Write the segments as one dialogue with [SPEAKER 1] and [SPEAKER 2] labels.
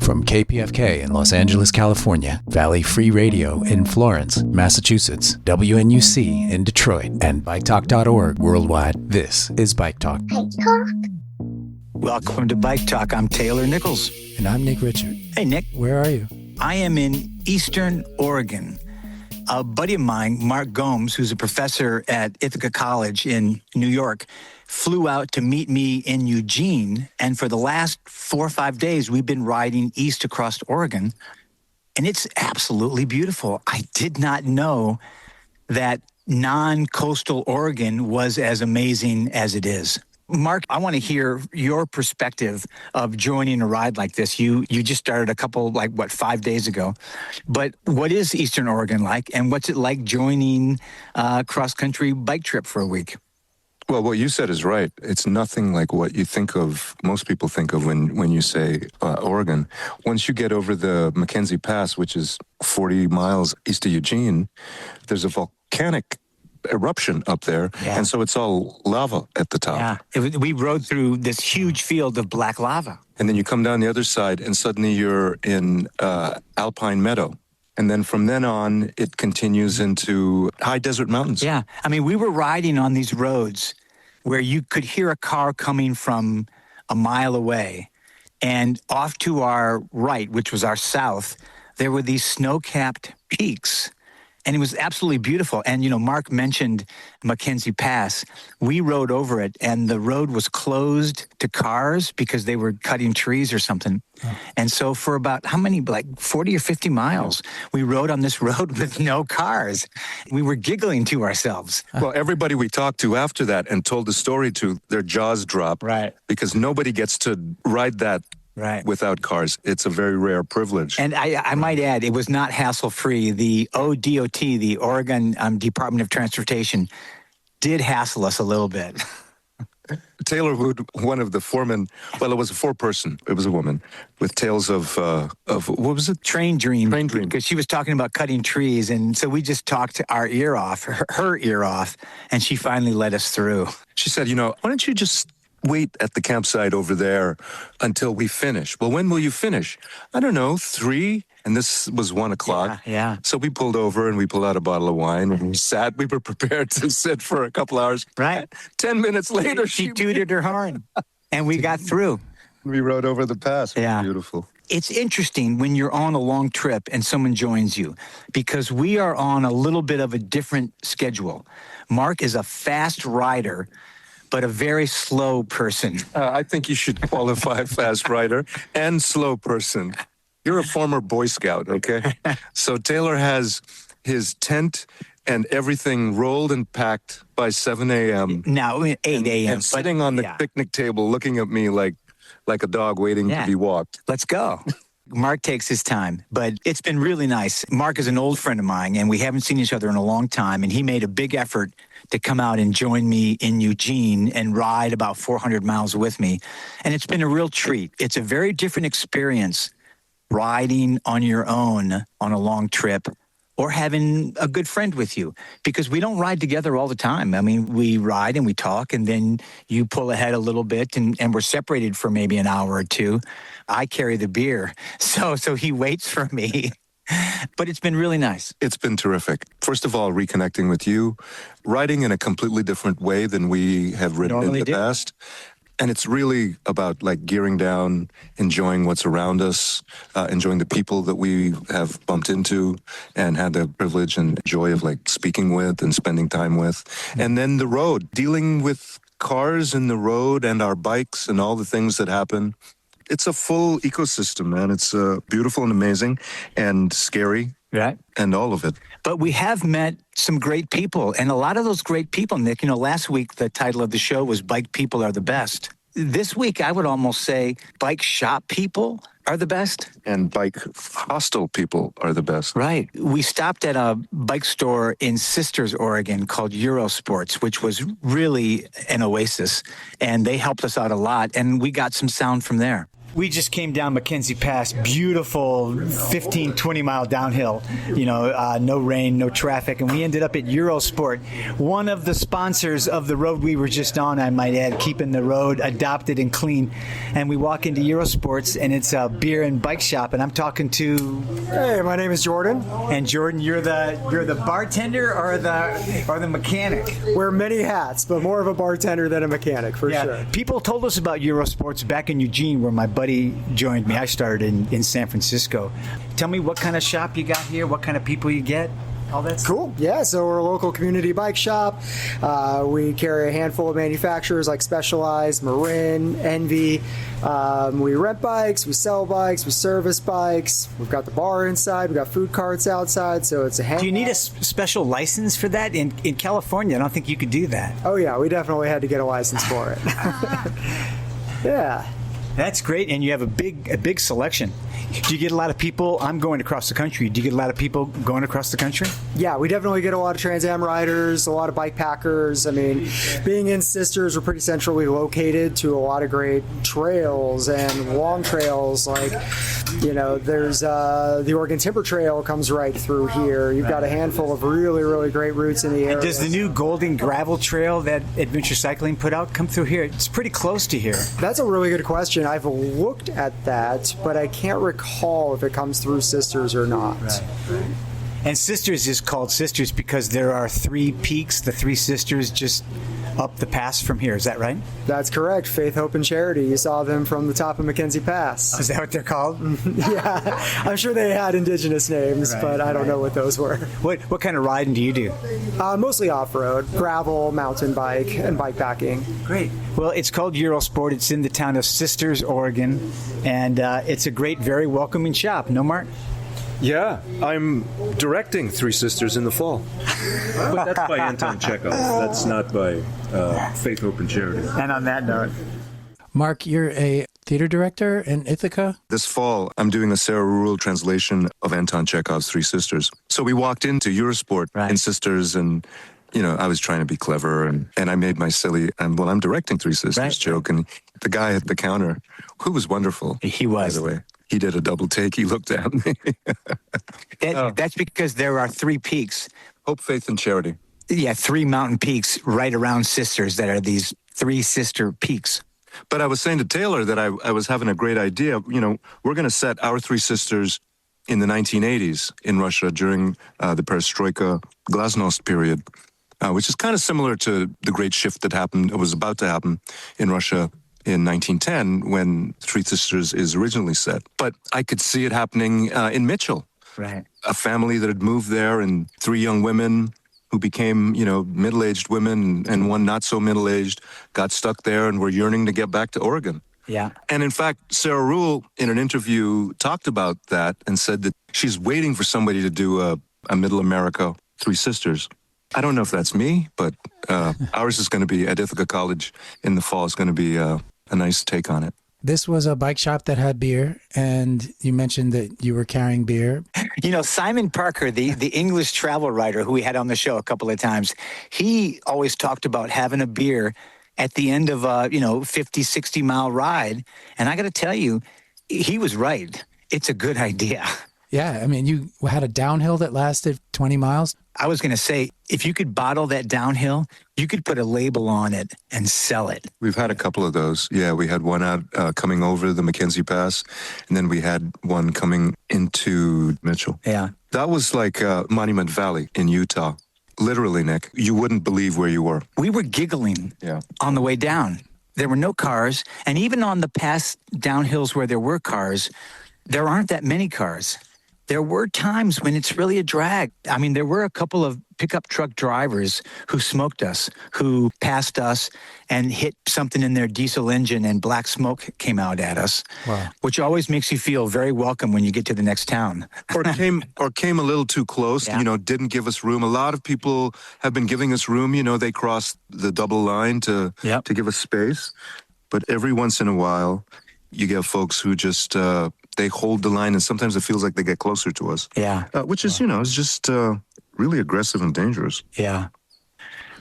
[SPEAKER 1] From KPFK in Los Angeles, California, Valley Free Radio in Florence, Massachusetts, WNUC in Detroit, and BikeTalk.org worldwide, this is Bike Talk.
[SPEAKER 2] Bike Talk?
[SPEAKER 3] Welcome to Bike Talk. I'm Taylor Nichols.
[SPEAKER 1] And I'm Nick Richard.
[SPEAKER 3] Hey, Nick.
[SPEAKER 1] Where are you?
[SPEAKER 3] I am in Eastern Oregon. A buddy of mine, Marc Gomes, who's a professor at Ithaca College in New York, flew out to meet me in Eugene. And for the last 4 or 5 days, we've been riding east across Oregon. And it's absolutely beautiful. I did not know that non-coastal Oregon was as amazing as it is. Marc, I want to hear your perspective of joining a ride like this. You just started a couple, 5 days ago. But what is Eastern Oregon like, and what's it like joining a cross-country bike trip for a week?
[SPEAKER 4] Well, what you said is right. It's nothing like what you think of, most people think of when you say Oregon. Once you get over the Mackenzie Pass, which is 40 miles east of Eugene, there's a volcanic eruption up there, and so it's all lava at the top.
[SPEAKER 3] Yeah, we rode through this huge field of black lava.
[SPEAKER 4] And then you come down the other side, and suddenly you're in Alpine Meadow. And then from then on, it continues into high desert mountains.
[SPEAKER 3] Yeah, I mean, we were riding on these roads where you could hear a car coming from a mile away. And off to our right, which was our south, there were these snow-capped peaks. And it was absolutely beautiful. And, Marc mentioned Mackenzie Pass. We rode over it, and the road was closed to cars because they were cutting trees or something. Oh. And so for about, 40 or 50 miles, we rode on this road with no cars. We were giggling to ourselves.
[SPEAKER 4] Well, everybody we talked to after that and told the story to, their jaws dropped.
[SPEAKER 3] Right.
[SPEAKER 4] Because nobody gets to ride that without cars. It's a very rare privilege.
[SPEAKER 3] And I might add, it was not hassle-free. The ODOT, the Oregon Department of Transportation, did hassle us a little bit.
[SPEAKER 4] Taylor Wood, one of the foremen, well, it was a four-person. It was a woman with tales of what was it?
[SPEAKER 3] Train Dream.
[SPEAKER 4] Train Dream.
[SPEAKER 3] Because she was talking about cutting trees, and so we just talked our ear off, her ear off, and she finally let us through.
[SPEAKER 4] She said, why don't you just wait at the campsite over there until we finish? Well, when will you finish? I don't know, 3? And this was 1 o'clock.
[SPEAKER 3] Yeah.
[SPEAKER 4] So we pulled over and we pulled out a bottle of wine and we sat. We were prepared to sit for a couple hours.
[SPEAKER 3] Right.
[SPEAKER 4] 10 minutes later,
[SPEAKER 3] she tooted her horn. And we got through.
[SPEAKER 4] We rode over the pass. It was beautiful.
[SPEAKER 3] It's interesting when you're on a long trip and someone joins you, because we are on a little bit of a different schedule. Marc is a fast rider, but a very slow person.
[SPEAKER 4] I think you should qualify fast rider and slow person. You're a former Boy Scout, okay? So Taylor has his tent and everything rolled and packed by 7 a.m.
[SPEAKER 3] Now, 8 a.m.
[SPEAKER 4] And sitting on the picnic table looking at me like a dog waiting to be walked.
[SPEAKER 3] Let's go. Marc takes his time, but it's been really nice. Marc is an old friend of mine, and we haven't seen each other in a long time, and he made a big effort to come out and join me in Eugene and ride about 400 miles with me, and it's been a real treat. It's a very different experience riding on your own on a long trip or having a good friend with you, because we don't ride together all the time. I mean, we ride and we talk, and then you pull ahead a little bit, and we're separated for maybe an hour or two. I carry the beer, so he waits for me. But it's been really nice.
[SPEAKER 4] It's been terrific. First of all, reconnecting with you, riding in a completely different way than we have ridden in the past. And it's really about gearing down, enjoying what's around us, enjoying the people that we have bumped into and had the privilege and joy of speaking with and spending time with. And then the road, dealing with cars in the road and our bikes and all the things that happen. It's a full ecosystem, man. It's beautiful and amazing and scary.
[SPEAKER 3] Right.
[SPEAKER 4] And all of it.
[SPEAKER 3] But we have met some great people, and a lot of those great people, Nick, last week the title of the show was Bike People Are the Best. This week, I would almost say bike shop people are the best.
[SPEAKER 4] And bike hostel people are the best.
[SPEAKER 3] Right. We stopped at a bike store in Sisters, Oregon called Eurosports, which was really an oasis, and they helped us out a lot, and we got some sound from there. We just came down Mackenzie Pass, beautiful 15, 20-mile downhill, no rain, no traffic, and we ended up at Eurosport, one of the sponsors of the road we were just on, I might add, keeping the road adopted and clean. And we walk into Eurosports, and it's a beer and bike shop, and I'm talking to...
[SPEAKER 2] Hey, my name is Jordan.
[SPEAKER 3] And Jordan, you're the bartender or the mechanic?
[SPEAKER 2] Wear many hats, but more of a bartender than a mechanic, for sure.
[SPEAKER 3] People told us about Eurosports back in Eugene, where my buddy joined me. I started in San Francisco. Tell me what kind of shop you got here, what kind of people you get, all that stuff.
[SPEAKER 2] Cool. Yeah, so we're a local community bike shop. We carry a handful of manufacturers like Specialized, Marin, Envy. We rent bikes, we sell bikes, we service bikes. We've got the bar inside, we've got food carts outside, so it's a hangout.
[SPEAKER 3] Do you need a special license for that? In California, I don't think you could do that.
[SPEAKER 2] Oh yeah, we definitely had to get a license for it. Yeah.
[SPEAKER 3] That's great, and you have a big selection. Do you get a lot of people? I'm going across the country. Do you get a lot of people going across the country?
[SPEAKER 2] Yeah, we definitely get a lot of Trans Am riders, a lot of bike packers. I mean, being in Sisters, we're pretty centrally located to a lot of great trails and long trails. Like, there's the Oregon Timber Trail comes right through here. You've got a handful of really, really great routes in the area.
[SPEAKER 3] And does the new Golden Gravel Trail that Adventure Cycling put out come through here? It's pretty close to here.
[SPEAKER 2] That's a really good question. I've looked at that, but I can't recall if it comes through Sisters or not.
[SPEAKER 3] Right. And Sisters is called Sisters because there are 3 peaks, the 3 sisters just up the pass from here. Is that right?
[SPEAKER 2] That's correct. Faith, Hope, and Charity. You saw them from the top of Mackenzie Pass.
[SPEAKER 3] Oh, is that what they're called?
[SPEAKER 2] Yeah. I'm sure they had indigenous names, but I don't know what those were.
[SPEAKER 3] What kind of riding do you do?
[SPEAKER 2] Mostly off-road, gravel, mountain bike, and bike packing.
[SPEAKER 3] Great. Well, it's called Eurosport. It's in the town of Sisters, Oregon, and it's a great, very welcoming shop. No, Mark?
[SPEAKER 5] Yeah, I'm directing Three Sisters in the fall. But that's by Anton Chekhov. That's not by Faith, Hope, and Charity.
[SPEAKER 3] And on that note,
[SPEAKER 1] Mark, you're a theater director in Ithaca?
[SPEAKER 4] This fall, I'm doing a Sarah Rural translation of Anton Chekhov's Three Sisters. So we walked into Eurosport in Sisters, and I was trying to be clever, and I made my silly, I'm directing Three Sisters joke, and the guy at the counter, who was wonderful.
[SPEAKER 3] He was.
[SPEAKER 4] By the way. He did a double take. He looked at me.
[SPEAKER 3] That's because there are 3 peaks.
[SPEAKER 4] Hope, Faith, and Charity.
[SPEAKER 3] Yeah, 3 mountain peaks right around Sisters that are these 3 sister peaks.
[SPEAKER 4] But I was saying to Taylor that I was having a great idea. We're going to set our 3 sisters in the 1980s in Russia during the Perestroika Glasnost period, which is kind of similar to the great shift that was about to happen in Russia in 1910 when Three Sisters is originally set. But I could see it happening in Mitchell.
[SPEAKER 3] Right.
[SPEAKER 4] A family that had moved there, and 3 young women who became, middle-aged women, and one not so middle-aged, got stuck there and were yearning to get back to Oregon.
[SPEAKER 3] Yeah.
[SPEAKER 4] And in fact, Sarah Ruhl, in an interview, talked about that and said that she's waiting for somebody to do a Middle America Three Sisters. I don't know if that's me, but ours is going to be at Ithaca College in the fall. It's going to be a nice take on it.
[SPEAKER 1] This was a bike shop that had beer, and you mentioned that you were carrying beer.
[SPEAKER 3] Simon Parker, the English travel writer who we had on the show a couple of times, he always talked about having a beer at the end of a 50, 60-mile ride. And I got to tell you, he was right. It's a good idea.
[SPEAKER 1] Yeah, I mean, you had a downhill that lasted 20 miles.
[SPEAKER 3] I was going to say, if you could bottle that downhill, you could put a label on it and sell it.
[SPEAKER 4] We've had a couple of those. Yeah, we had one out coming over the Mackenzie Pass, and then we had one coming into Mitchell.
[SPEAKER 3] Yeah.
[SPEAKER 4] That was like Monument Valley in Utah. Literally, Nick, you wouldn't believe where you were.
[SPEAKER 3] We were giggling on the way down. There were no cars, and even on the past downhills where there were cars, there aren't that many cars. There were times when it's really a drag. I mean, there were a couple of pickup truck drivers who smoked us, who passed us and hit something in their diesel engine, and black smoke came out at us, which always makes you feel very welcome when you get to the next town.
[SPEAKER 4] or came a little too close, didn't give us room. A lot of people have been giving us room. They crossed the double line to give us space. But every once in a while, you get folks who just... they hold the line, and sometimes it feels like they get closer to us.
[SPEAKER 3] Yeah.
[SPEAKER 4] Which is, is just really aggressive and dangerous.
[SPEAKER 3] Yeah.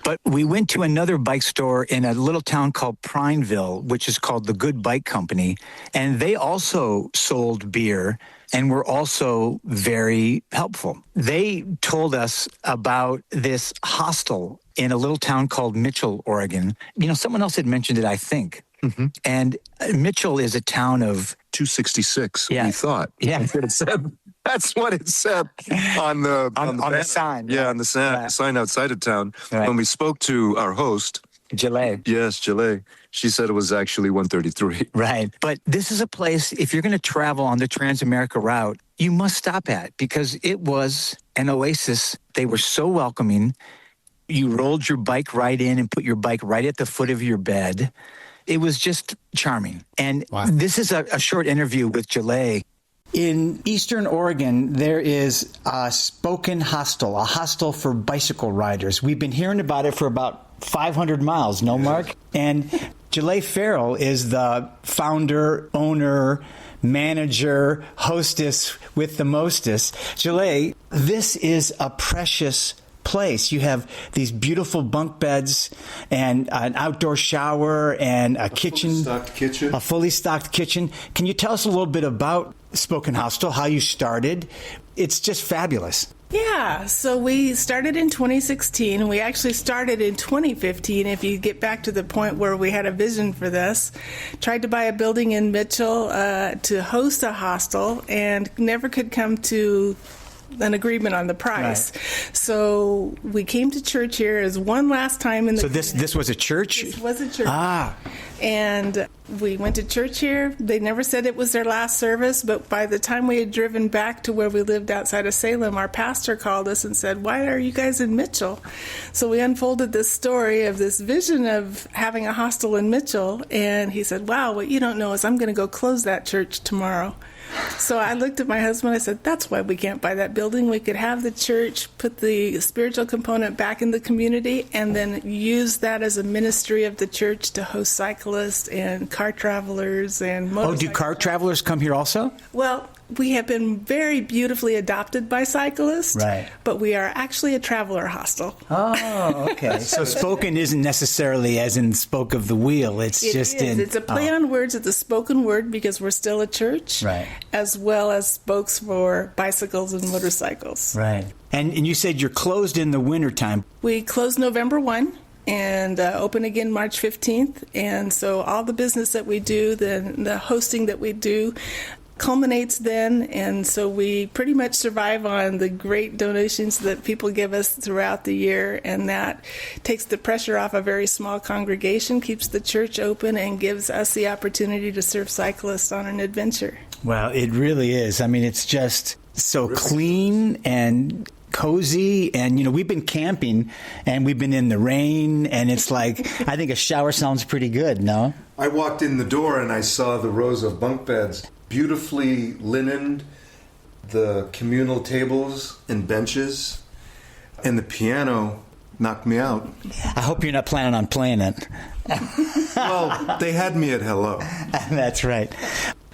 [SPEAKER 3] But we went to another bike store in a little town called Prineville, which is called the Good Bike Company. And they also sold beer and were also very helpful. They told us about this hostel in a little town called Mitchell, Oregon. You know, someone else had mentioned it, I think. Mm-hmm. And Mitchell is a town of
[SPEAKER 4] 266, we thought.
[SPEAKER 3] Yeah.
[SPEAKER 4] That's what it said. That's what it said on the
[SPEAKER 3] sign.
[SPEAKER 4] Yeah, on the sign outside of town.
[SPEAKER 3] Right.
[SPEAKER 4] When we spoke to our host,
[SPEAKER 3] Jalet.
[SPEAKER 4] Yes, Jalet. She said it was actually 133.
[SPEAKER 3] Right. But this is a place, if you're going to travel on the Trans-America route, you must stop at, because it was an oasis. They were so welcoming. You rolled your bike right in and put your bike right at the foot of your bed. It was just charming. And This is a short interview with Jalet.
[SPEAKER 6] In Eastern Oregon, there is a Spoke'n Hostel, a hostel for bicycle riders. We've been hearing about it for about 500 miles, no, Mark? And Jalet Farrell is the founder, owner, manager, hostess with the mostest. Jalet, this is a precious place. You have these beautiful bunk beds and an outdoor shower and a fully stocked kitchen. Can you tell us a little bit about Spoke'n Hostel, how you started? It's just fabulous.
[SPEAKER 7] Yeah, so we started in 2016. We actually started in 2015, if you get back to the point where we had a vision for this. Tried to buy a building in Mitchell to host a hostel and never could come to an agreement on the price. Right. So we came to church here as one last time in the...
[SPEAKER 6] So this was a church?
[SPEAKER 7] This was a church.
[SPEAKER 6] Ah.
[SPEAKER 7] And we went to church here. They never said it was their last service, but by the time we had driven back to where we lived outside of Salem, our pastor called us and said, "Why are you guys in Mitchell?" So we unfolded this story of this vision of having a hostel in Mitchell, and he said, "Wow, what you don't know is I'm going to go close that church tomorrow." So I looked at my husband, I said, "That's why we can't buy that building. We could have the church, put the spiritual component back in the community, and then use that as a ministry of the church to host cyclists and car travelers and motorcyclists."
[SPEAKER 6] Oh, do car travelers come here also?
[SPEAKER 7] Well, we have been very beautifully adopted by cyclists,
[SPEAKER 6] right?
[SPEAKER 7] But we are actually a traveler hostel.
[SPEAKER 6] Oh, okay. So Spoken isn't necessarily as in spoke of the wheel. It's
[SPEAKER 7] a play on words. It's a spoken word because we're still a church,
[SPEAKER 6] right?
[SPEAKER 7] As well as spokes for bicycles and motorcycles.
[SPEAKER 6] Right. And you said you're closed in the wintertime.
[SPEAKER 7] We close November 1. And open again March 15th. And so all the business that we do, the hosting that we do, culminates then, and so we pretty much survive on the great donations that people give us throughout the year, and that takes the pressure off a very small congregation, keeps the church open, and gives us the opportunity to serve cyclists on an adventure.
[SPEAKER 6] Well, it really is. I mean, it's just so clean and cozy, and we've been camping and we've been in the rain, and it's like I think a shower sounds pretty good. No,
[SPEAKER 4] I walked in the door and I saw the rows of bunk beds, beautifully linened, the communal tables and benches, and the piano knocked me out.
[SPEAKER 6] I hope you're not planning on playing it.
[SPEAKER 4] Well, they had me at hello.
[SPEAKER 6] That's right.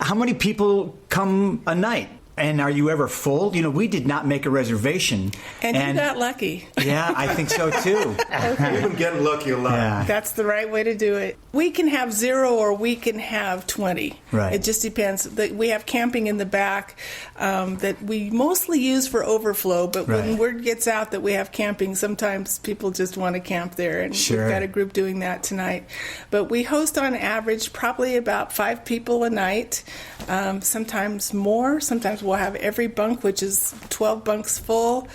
[SPEAKER 6] How many people come a night? And are you ever full? We did not make a reservation.
[SPEAKER 7] And you got lucky.
[SPEAKER 6] Yeah, I think so too.
[SPEAKER 7] Okay.
[SPEAKER 4] We've been getting lucky a lot.
[SPEAKER 6] Yeah.
[SPEAKER 7] That's the right way to do it. We can have 0 or we can have 20.
[SPEAKER 6] Right.
[SPEAKER 7] It just depends. We have camping in the back that we mostly use for overflow, but when word gets out that we have camping, sometimes people just want to camp there, and we've got a group doing that tonight. But we host on average probably about 5 people a night, sometimes more. Sometimes we'll have every bunk, which is 12 bunks full,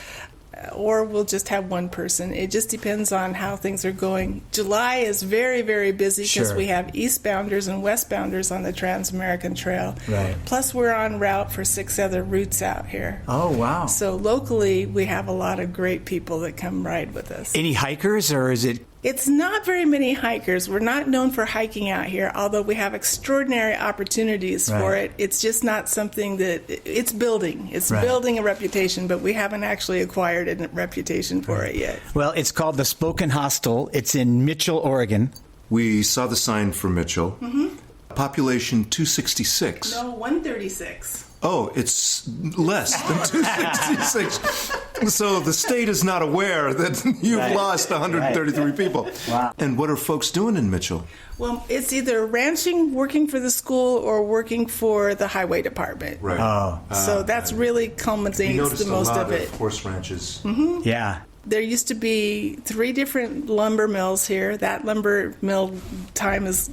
[SPEAKER 7] or we'll just have one person. It just depends on how things are going. July is very, very busy because we have eastbounders and westbounders on the Trans-American Trail.
[SPEAKER 6] Right.
[SPEAKER 7] Plus, we're en route for 6 other routes out here.
[SPEAKER 6] Oh, wow.
[SPEAKER 7] So locally, we have a lot of great people that come ride with us.
[SPEAKER 6] Any hikers, or is it...
[SPEAKER 7] It's not very many hikers. We're not known for hiking out here, although we have extraordinary opportunities for it. It's just not something that it's building. It's building a reputation, but we haven't actually acquired a reputation for it yet.
[SPEAKER 6] Well, it's called the Spoke'n Hostel. It's in Mitchell, Oregon.
[SPEAKER 4] We saw the sign for Mitchell. Mm-hmm. Population 266.
[SPEAKER 7] No, 136.
[SPEAKER 5] Oh, it's less than 266. So the state is not aware that you've lost 133 people.
[SPEAKER 6] Wow.
[SPEAKER 5] And what are folks doing in Mitchell?
[SPEAKER 7] Well, it's either ranching, working for the school, or working for the highway department.
[SPEAKER 5] Right.
[SPEAKER 6] Oh.
[SPEAKER 7] So that's really culminates the most of it.
[SPEAKER 5] Horse ranches.
[SPEAKER 7] Mm-hmm.
[SPEAKER 6] Yeah.
[SPEAKER 7] There used to be 3 different lumber mills here. That lumber mill time is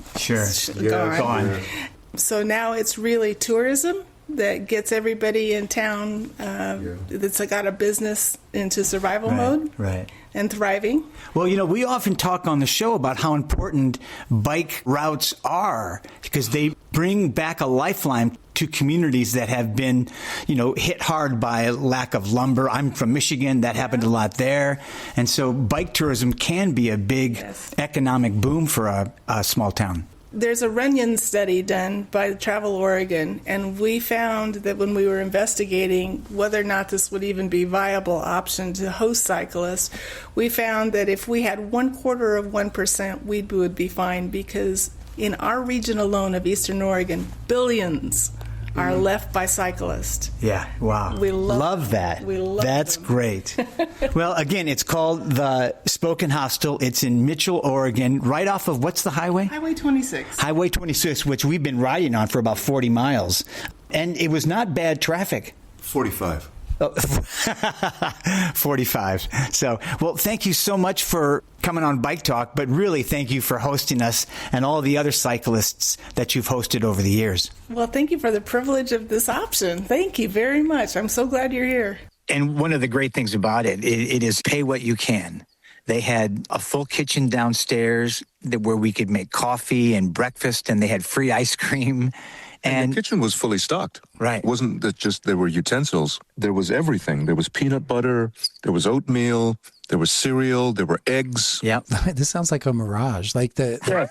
[SPEAKER 7] gone. So now it's really tourism that gets everybody in town that's got a business into survival mode and thriving.
[SPEAKER 6] Well, you know, we often talk on the show about how important bike routes are because they bring back a lifeline to communities that have been, you know, hit hard by lack of lumber. I'm from Michigan. That happened a lot there. And so bike tourism can be a big economic boom for a small town.
[SPEAKER 7] There's a Runyon study done by Travel Oregon, and we found that when we were investigating whether or not this would even be a viable option to host cyclists, we found that if we had 0.25%, we would be fine, because in our region alone of Eastern Oregon, billions are left by cyclists.
[SPEAKER 6] Yeah, wow.
[SPEAKER 7] We
[SPEAKER 6] love that.
[SPEAKER 7] We love
[SPEAKER 6] That's
[SPEAKER 7] them.
[SPEAKER 6] great. Well, again, it's called the Spoke'n Hostel. It's in Mitchell, Oregon, right off of, what's the highway?
[SPEAKER 7] Highway 26.
[SPEAKER 6] Highway 26, which we've been riding on for about 40 miles. And it was not bad traffic.
[SPEAKER 5] 45.
[SPEAKER 6] Oh, 45. So, well, thank you so much for coming on Bike Talk, but really thank you for hosting us and all the other cyclists that you've hosted over the years.
[SPEAKER 7] Well, thank you for the privilege of this option. Thank you very much. I'm so glad you're here.
[SPEAKER 3] And one of the great things about it is pay what you can. They had a full kitchen downstairs where we could make coffee and breakfast, and they had free ice cream.
[SPEAKER 4] And the kitchen was fully stocked.
[SPEAKER 3] Right.
[SPEAKER 4] It wasn't that just there were utensils. There was everything. There was peanut butter. There was oatmeal. There was cereal. There were eggs.
[SPEAKER 3] Yep.
[SPEAKER 1] This sounds like a mirage. Like
[SPEAKER 4] Yep.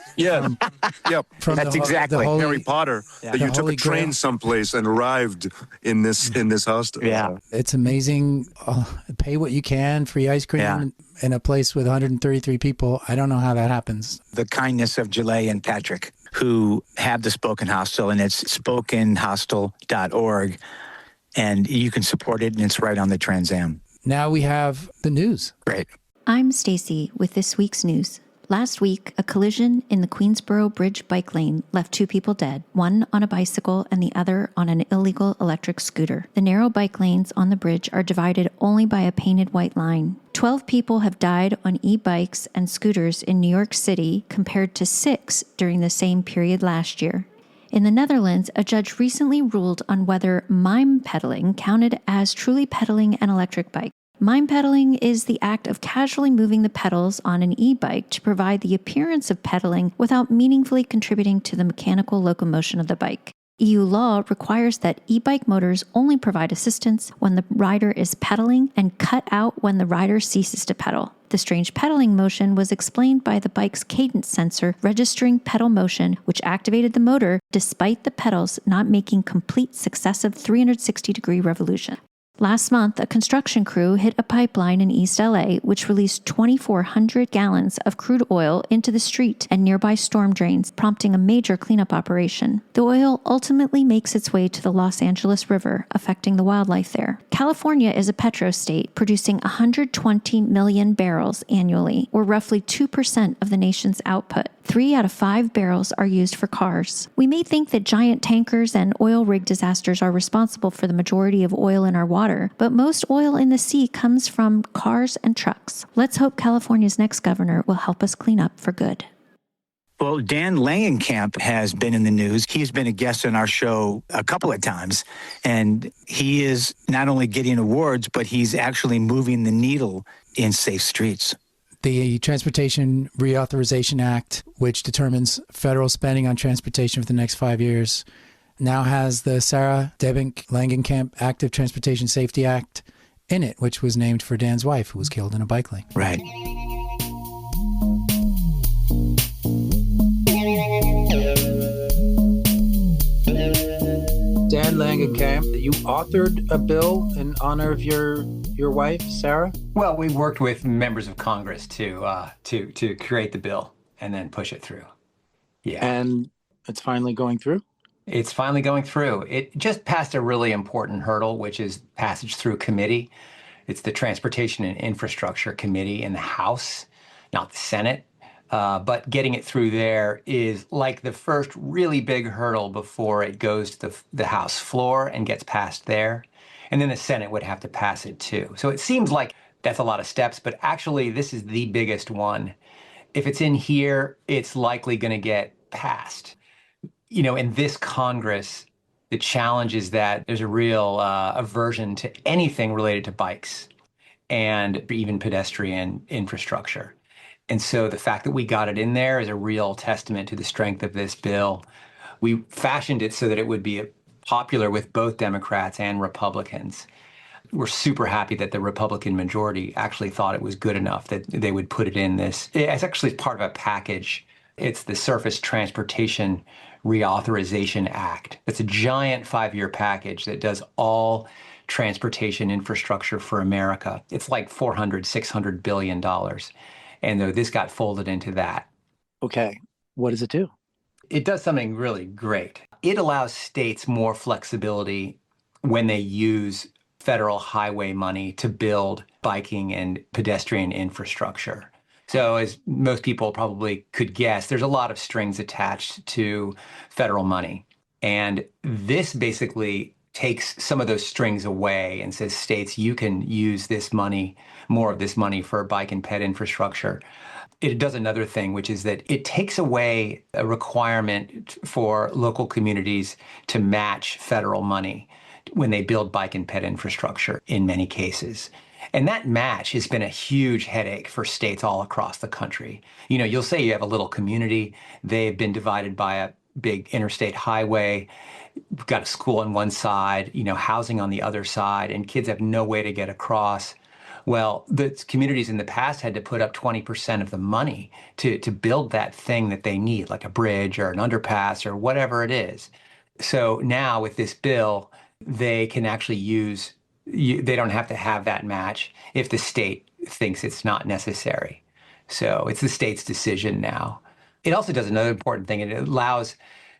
[SPEAKER 1] from
[SPEAKER 3] That's
[SPEAKER 1] the,
[SPEAKER 3] exactly
[SPEAKER 1] the Holy,
[SPEAKER 4] Harry Potter. That
[SPEAKER 1] The
[SPEAKER 4] you took
[SPEAKER 1] Holy
[SPEAKER 4] a train
[SPEAKER 1] Grail.
[SPEAKER 4] someplace and arrived in this hostel.
[SPEAKER 3] Yeah.
[SPEAKER 1] It's amazing. Pay what you can. Free ice cream in a place with 133 people. I don't know how that happens.
[SPEAKER 3] The kindness of Jalet and Patrick, who have the Spoke'n Hostel, and it's spokenhostel.org, and you can support it, and it's right on the Trans Am.
[SPEAKER 1] Now we have the news.
[SPEAKER 3] Great.
[SPEAKER 8] I'm Stacy with this week's news. Last week, a collision in the Queensboro Bridge bike lane left 2 people dead, one on a bicycle and the other on an illegal electric scooter. The narrow bike lanes on the bridge are divided only by a painted white line. 12 people have died on e-bikes and scooters in New York City compared to 6 during the same period last year. In the Netherlands, a judge recently ruled on whether mime pedaling counted as truly pedaling an electric bike. Mime pedaling is the act of casually moving the pedals on an e-bike to provide the appearance of pedaling without meaningfully contributing to the mechanical locomotion of the bike. EU law requires that e-bike motors only provide assistance when the rider is pedaling and cut out when the rider ceases to pedal. The strange pedaling motion was explained by the bike's cadence sensor registering pedal motion, which activated the motor despite the pedals not making complete successive 360-degree revolution. Last month, a construction crew hit a pipeline in East LA, which released 2,400 gallons of crude oil into the street and nearby storm drains, prompting a major cleanup operation. The oil ultimately makes its way to the Los Angeles River, affecting the wildlife there. California is a petrostate, producing 120 million barrels annually, or roughly 2% of the nation's output. 3 out of 5 barrels are used for cars. We may think that giant tankers and oil rig disasters are responsible for the majority of oil in our water, but most oil in the sea comes from cars and trucks. Let's hope California's next governor will help us clean up for good.
[SPEAKER 3] Well, Dan Langenkamp has been in the news. He's been a guest on our show a couple of times, and he is not only getting awards, but he's actually moving the needle in safe streets.
[SPEAKER 1] The Transportation Reauthorization Act, which determines federal spending on transportation for the next 5 years, now has the Sarah Debbink Langenkamp Active Transportation Safety Act in it, which was named for Dan's wife, who was killed in a bike lane.
[SPEAKER 3] Right.
[SPEAKER 1] Dan Langenkamp, you authored a bill in honor of your wife, Sarah?
[SPEAKER 9] Well, we worked with members of Congress to create the bill and then push it through. Yeah.
[SPEAKER 1] And it's finally going through?
[SPEAKER 9] It's finally going through. It just passed a really important hurdle, which is passage through committee. It's the Transportation and Infrastructure Committee in the House, not the Senate. But getting it through there is like the first really big hurdle before it goes to the House floor and gets passed there. And then the Senate would have to pass it too. So it seems like that's a lot of steps, but actually this is the biggest one. If it's in here, it's likely going to get passed. In this Congress, the challenge is that there's a real aversion to anything related to bikes and even pedestrian infrastructure. And so the fact that we got it in there is a real testament to the strength of this bill. We fashioned it so that it would be popular with both Democrats and Republicans. We're super happy that the Republican majority actually thought it was good enough that they would put it in this. It's actually part of a package. It's the Surface Transportation Reauthorization Act. It's a giant 5-year package that does all transportation infrastructure for America. It's like $400-600 billion. And though this got folded into that.
[SPEAKER 1] Okay. What does it do?
[SPEAKER 9] It does something really great. It allows states more flexibility when they use federal highway money to build biking and pedestrian infrastructure. So as most people probably could guess, there's a lot of strings attached to federal money. And this basically takes some of those strings away and says, states, you can use this money, more of this money for bike and ped infrastructure. It does another thing, which is that it takes away a requirement for local communities to match federal money when they build bike and ped infrastructure in many cases. And that match has been a huge headache for states all across the country. You'll say you have a little community. They've been divided by a big interstate highway. We've got a school on one side, housing on the other side, and kids have no way to get across. Well, the communities in the past had to put up 20% of the money to build that thing that they need, like a bridge or an underpass or whatever it is. So now with this bill, they can actually they don't have to have that match if the state thinks it's not necessary. So it's the state's decision now. It also does another important thing. It allows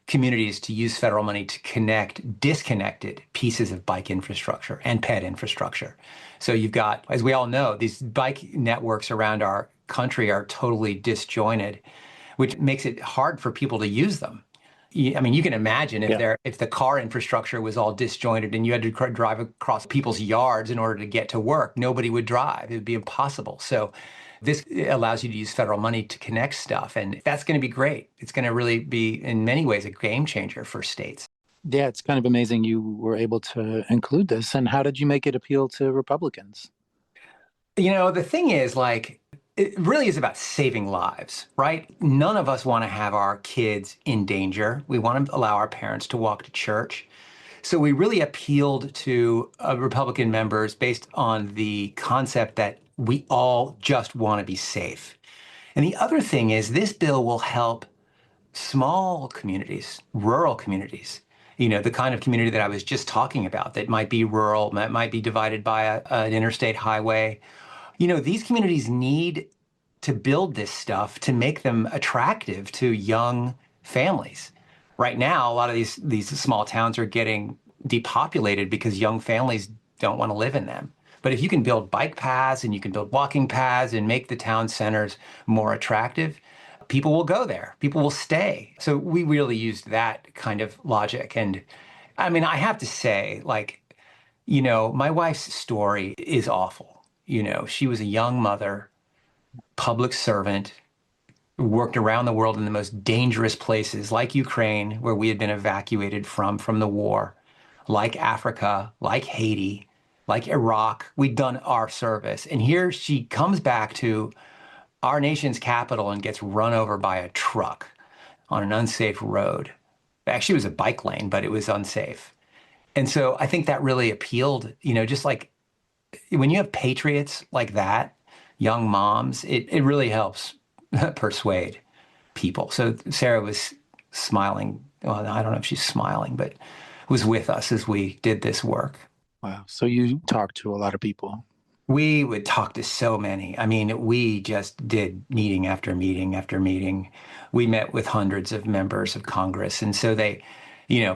[SPEAKER 9] communities to use federal money to connect disconnected pieces of bike infrastructure and ped infrastructure. So you've got, as we all know, these bike networks around our country are totally disjointed, which makes it hard for people to use them. I mean, you can imagine if the car infrastructure was all disjointed and you had to drive across people's yards in order to get to work, nobody would drive. It would be impossible. So this allows you to use federal money to connect stuff, and that's going to be great. It's going to really be, in many ways, a game changer for states.
[SPEAKER 1] Yeah, it's kind of amazing you were able to include this. And how did you make it appeal to Republicans?
[SPEAKER 9] The thing is, it really is about saving lives, right? None of us want to have our kids in danger. We want to allow our parents to walk to church. So we really appealed to Republican members based on the concept that we all just want to be safe. And the other thing is this bill will help small communities, rural communities, the kind of community that I was just talking about that might be rural, that might be divided by an interstate highway. These communities need to build this stuff to make them attractive to young families. Right now, a lot of these small towns are getting depopulated because young families don't want to live in them. But if you can build bike paths and you can build walking paths and make the town centers more attractive, people will go there. People will stay. So we really used that kind of logic. And I mean, I have to say, my wife's story is awful. She was a young mother, public servant, worked around the world in the most dangerous places, like Ukraine, where we had been evacuated from the war, like Africa, like Haiti, like Iraq. We'd done our service. And here she comes back to our nation's capital and gets run over by a truck on an unsafe road. Actually, it was a bike lane, but it was unsafe. And so I think that really appealed, just like when you have patriots like that, young moms, it really helps persuade people. So Sarah was smiling. Well, I don't know if she's smiling, but was with us as we did this work.
[SPEAKER 1] Wow. So you talked to a lot of people.
[SPEAKER 9] We would talk to so many. I mean, we just did meeting after meeting after meeting. We met with hundreds of members of Congress. And so they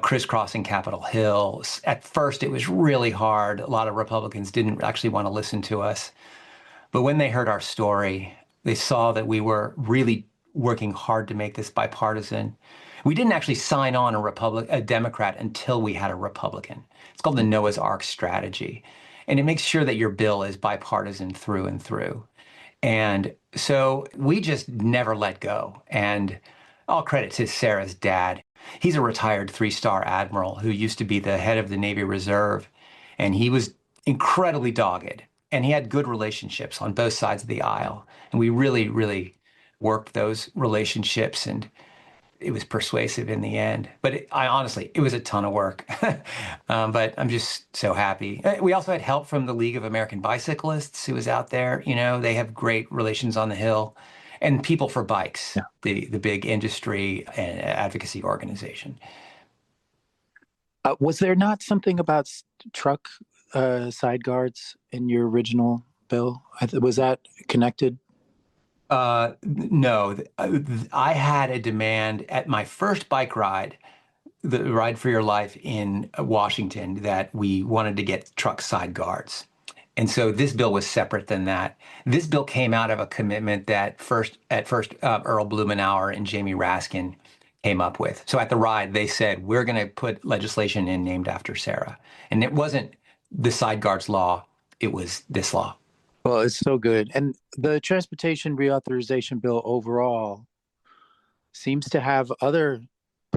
[SPEAKER 9] crisscrossing Capitol Hill. At first, it was really hard. A lot of Republicans didn't actually want to listen to us. But when they heard our story, they saw that we were really working hard to make this bipartisan. We didn't actually sign on a Democrat until we had a Republican. It's called the Noah's Ark strategy. And it makes sure that your bill is bipartisan through and through. And so we just never let go. And all credit to Sarah's dad. He's a retired 3-star admiral who used to be the head of the Navy Reserve. And he was incredibly dogged. And he had good relationships on both sides of the aisle. And we really, really worked those relationships, and it was persuasive in the end. But it was a ton of work. But I'm just so happy. We also had help from the League of American Bicyclists, who was out there. They have great relations on the Hill. And People for Bikes, the big industry and advocacy organization.
[SPEAKER 1] Was there not something about truck side guards in your original bill? Was that connected?
[SPEAKER 9] No. I had a demand at my first bike ride, the Ride for Your Life in Washington, that we wanted to get truck side guards. And so this bill was separate than that. This bill came out of a commitment that at first Earl Blumenauer and Jamie Raskin came up with. So at the ride, they said, we're going to put legislation in named after Sarah. And it wasn't the side guards law, it was this law.
[SPEAKER 1] Well, it's so good. And the transportation reauthorization bill overall seems to have other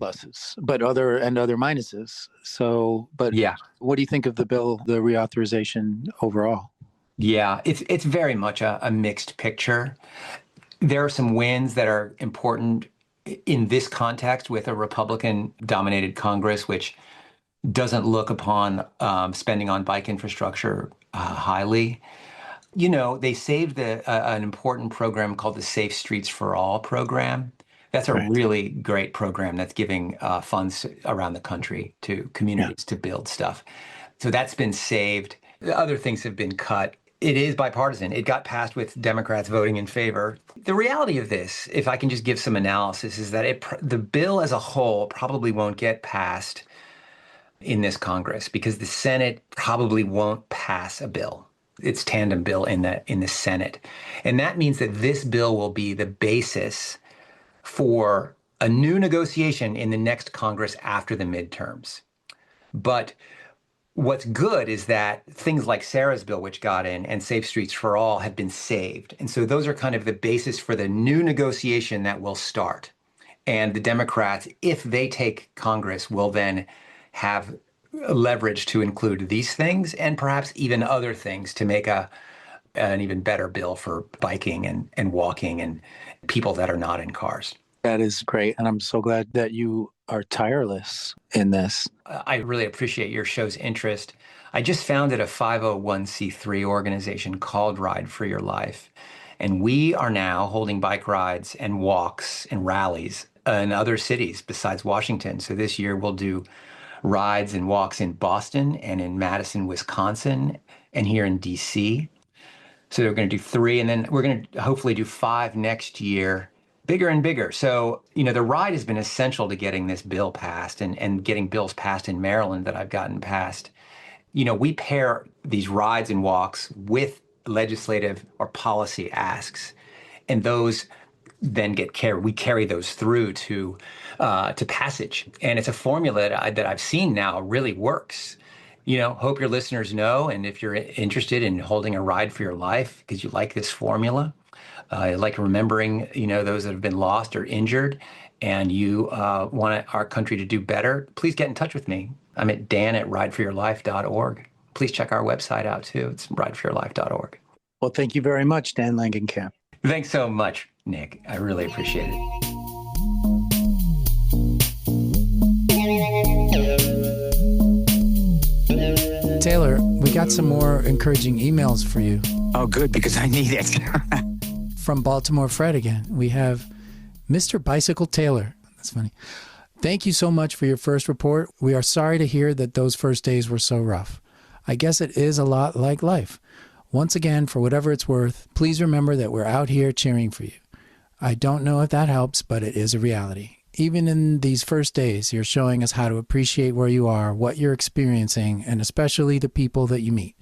[SPEAKER 1] pluses, but other minuses. So, but
[SPEAKER 9] yeah,
[SPEAKER 1] what do you think of the bill, the reauthorization overall?
[SPEAKER 9] Yeah, it's very much a mixed picture. There are some wins that are important in this context with a Republican-dominated Congress, which doesn't look upon spending on bike infrastructure highly. They saved an important program called the Safe Streets for All program. That's a really great program that's giving funds around the country to communities to build stuff. So that's been saved. Other things have been cut. It is bipartisan. It got passed with Democrats voting in favor. The reality of this, if I can just give some analysis, is that the bill as a whole probably won't get passed in this Congress because the Senate probably won't pass a bill. It's tandem bill in the Senate. And that means that this bill will be the basis for a new negotiation in the next Congress after the midterms. But what's good is that things like Sarah's bill, which got in, and Safe Streets for All have been saved. And so those are kind of the basis for the new negotiation that will start. And the Democrats, if they take Congress, will then have leverage to include these things and perhaps even other things to make an even better bill for biking and walking and people that are not in cars.
[SPEAKER 1] That is great. And I'm so glad that you are tireless in this.
[SPEAKER 9] I really appreciate your show's interest. I just founded a 501c3 organization called Ride for Your Life. And we are now holding bike rides and walks and rallies in other cities besides Washington. So this year we'll do rides and walks in Boston and in Madison, Wisconsin, and here in DC. So we're going to do 3, and then we're going to hopefully do 5 next year, bigger and bigger. So, the ride has been essential to getting this bill passed and getting bills passed in Maryland that I've gotten passed. We pair these rides and walks with legislative or policy asks, and those then we carry those through to passage. And it's a formula that I've seen now really works. Hope your listeners know, and if you're interested in holding a Ride for Your Life because you like this formula, like remembering, those that have been lost or injured, and you want our country to do better, please get in touch with me. I'm at dan@rideforyourlife.org. Please check our website out too. It's rideforyourlife.org.
[SPEAKER 1] Well, thank you very much, Dan Langenkamp.
[SPEAKER 9] Thanks so much, Nick. I really appreciate it.
[SPEAKER 1] Taylor, we got some more encouraging emails for you.
[SPEAKER 3] Oh, good, because I need it.
[SPEAKER 1] From Baltimore Fred again. We have Mr. Bicycle Taylor. That's funny. Thank you so much for your first report. We are sorry to hear that those first days were so rough. I guess it is a lot like life. Once again, for whatever it's worth, please remember that we're out here cheering for you. I don't know if that helps, but it is a reality. Even in these first days, you're showing us how to appreciate where you are, what you're experiencing, and especially the people that you meet.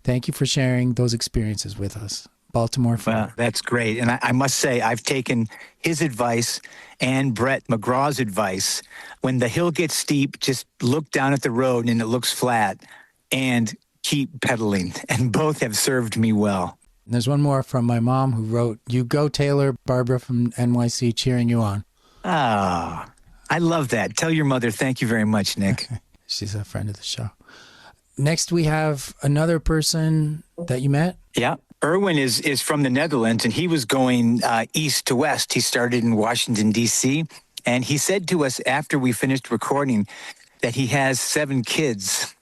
[SPEAKER 1] Thank you for sharing those experiences with us. Baltimore Fred.
[SPEAKER 3] Well, that's great. And I must say, I've taken his advice and Brett McGraw's advice. When the hill gets steep, just look down at the road and it looks flat and keep pedaling. And both have served me well.
[SPEAKER 1] There's one more from my mom who wrote, "You go, Taylor," Barbara from NYC cheering you on.
[SPEAKER 3] Ah, I love that. Tell your mother thank you very much, Nick.
[SPEAKER 1] She's a friend of the show. Next, we have another person that you met.
[SPEAKER 3] Yeah. Irwin is from the Netherlands, and he was going east to west. He started in Washington, D.C., and he said to us after we finished recording that he has 7 kids.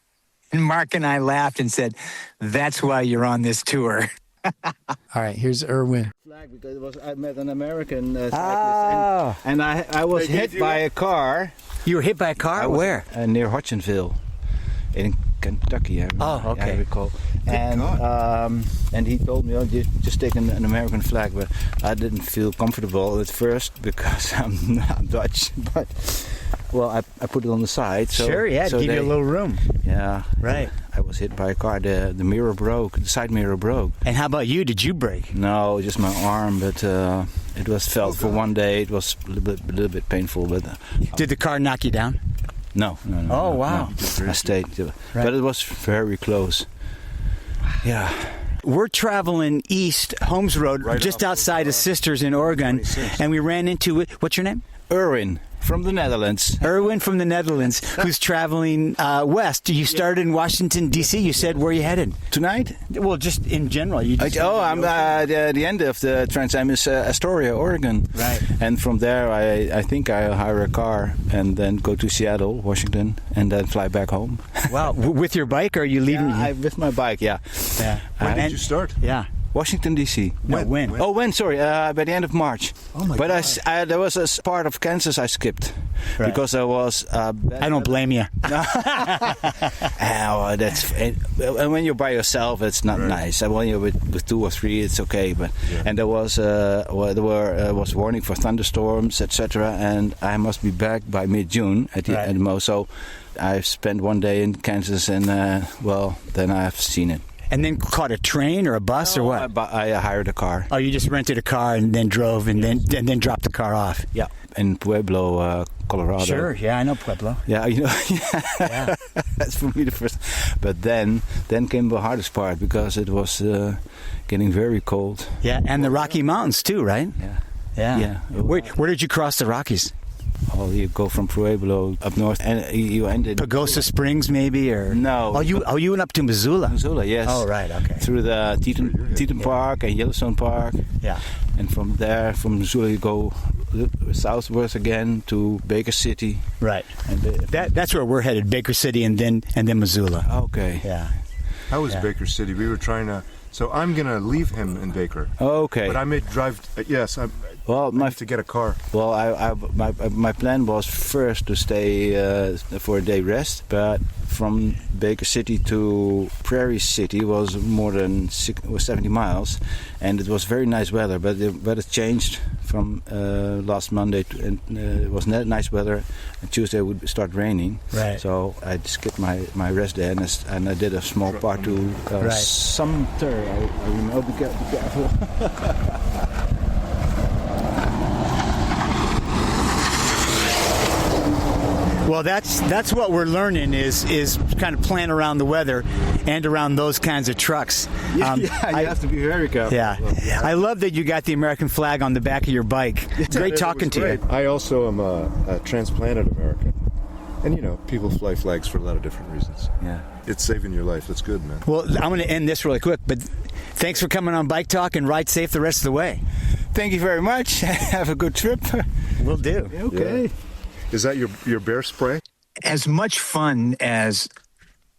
[SPEAKER 3] And Mark and I laughed and said, "That's why you're on this tour."
[SPEAKER 1] All right, here's Irwin.
[SPEAKER 10] Because I met an American cyclist, and I was hit by a car.
[SPEAKER 6] You were hit by a car? Where?
[SPEAKER 10] Near Hodgenville, in Kentucky. I recall. And he told me, just take an American flag, but I didn't feel comfortable at first because I'm Dutch. But well, I put it on the side. So,
[SPEAKER 6] sure, yeah,
[SPEAKER 10] so
[SPEAKER 6] give you a little room.
[SPEAKER 10] Yeah,
[SPEAKER 6] right.
[SPEAKER 10] I was hit by a car. The mirror broke. The side mirror broke.
[SPEAKER 6] And how about you? Did you break?
[SPEAKER 10] No, just my arm. But it was felt for one day. It was a little bit painful. But
[SPEAKER 6] did the car knock you down?
[SPEAKER 10] No.
[SPEAKER 6] Oh, wow.
[SPEAKER 10] No. I stayed. Right. But it was very close. Yeah.
[SPEAKER 6] We're traveling east, Holmes Road, right just outside of Sisters in Oregon, 26. And we ran into, what's your name?
[SPEAKER 10] Irwin. From the Netherlands.
[SPEAKER 6] Irwin from the Netherlands, who's traveling west. You started in Washington, D.C. You said, where are you headed?
[SPEAKER 10] Tonight?
[SPEAKER 6] Well, just in general.
[SPEAKER 10] I'm at the end of the Trans-Am is Astoria, Oregon.
[SPEAKER 6] Right.
[SPEAKER 10] And from there, I think I'll hire a car and then go to Seattle, Washington, and then fly back home.
[SPEAKER 6] Wow. With your bike, or are you leaving?
[SPEAKER 10] Yeah, with my bike, yeah.
[SPEAKER 5] When did you start?
[SPEAKER 6] Yeah.
[SPEAKER 10] Washington, D.C.
[SPEAKER 6] When?
[SPEAKER 10] Oh, when? Sorry, by the end of March.
[SPEAKER 1] Oh, my
[SPEAKER 10] God.
[SPEAKER 1] But
[SPEAKER 10] there was a part of Kansas I skipped because I was...
[SPEAKER 6] I don't blame you.
[SPEAKER 10] And when you're by yourself, it's not nice. And when you're with 2 or 3, it's okay. But and there was warning for thunderstorms, etc. And I must be back by mid-June at the most. So I spent one day in Kansas, and then I've seen it.
[SPEAKER 6] And then caught a train or a bus or what?
[SPEAKER 10] I hired a car.
[SPEAKER 6] Oh, you just rented a car and then drove and then dropped the car off.
[SPEAKER 10] Yeah, in Pueblo, Colorado.
[SPEAKER 6] Sure, yeah, I know Pueblo.
[SPEAKER 10] Yeah, yeah. That's for me the first. But then came the hardest part because it was getting very cold.
[SPEAKER 6] Yeah, and the Rocky Mountains too, right? Yeah. Where did you cross the Rockies?
[SPEAKER 10] Oh, you go from Pueblo up north, and you ended
[SPEAKER 6] Pagosa Springs, maybe, or
[SPEAKER 10] no?
[SPEAKER 6] Oh, you went up to Missoula.
[SPEAKER 10] Missoula, yes.
[SPEAKER 6] Oh, right, okay.
[SPEAKER 10] Through the Teton Park and Yellowstone Park.
[SPEAKER 6] Yeah.
[SPEAKER 10] And from there, from Missoula, you go southwest again to Baker City.
[SPEAKER 6] Right. And that's where we're headed, Baker City, and then Missoula.
[SPEAKER 10] Okay.
[SPEAKER 6] Yeah.
[SPEAKER 5] How was Baker City? We were trying to. So I'm gonna leave him in Baker.
[SPEAKER 10] Okay.
[SPEAKER 5] But I may drive. Yes. I have to get a car.
[SPEAKER 10] Well, my plan was first to stay for a day rest, but from Baker City to Prairie City was more than 70 miles, and it was very nice weather. But the weather changed from last Monday, and it was nice weather. And Tuesday it would start raining.
[SPEAKER 6] Right.
[SPEAKER 10] So I skipped my rest day, and I did a small part to Sumter. I remember. Be careful.
[SPEAKER 6] Well, that's what we're learning is kind of plan around the weather and around those kinds of trucks.
[SPEAKER 10] You have to be very careful.
[SPEAKER 6] Yeah. I love that you got the American flag on the back of your bike. Great talking to you.
[SPEAKER 5] I also am a transplanted American. And, people fly flags for a lot of different reasons.
[SPEAKER 10] Yeah.
[SPEAKER 5] It's saving your life. That's good, man.
[SPEAKER 6] Well, I'm going to end this really quick, but thanks for coming on Bike Talk, and ride safe the rest of the way.
[SPEAKER 10] Thank you very much. Have a good trip.
[SPEAKER 6] Will do.
[SPEAKER 10] Okay.
[SPEAKER 5] Yeah. Is that your bear spray?
[SPEAKER 3] As much fun as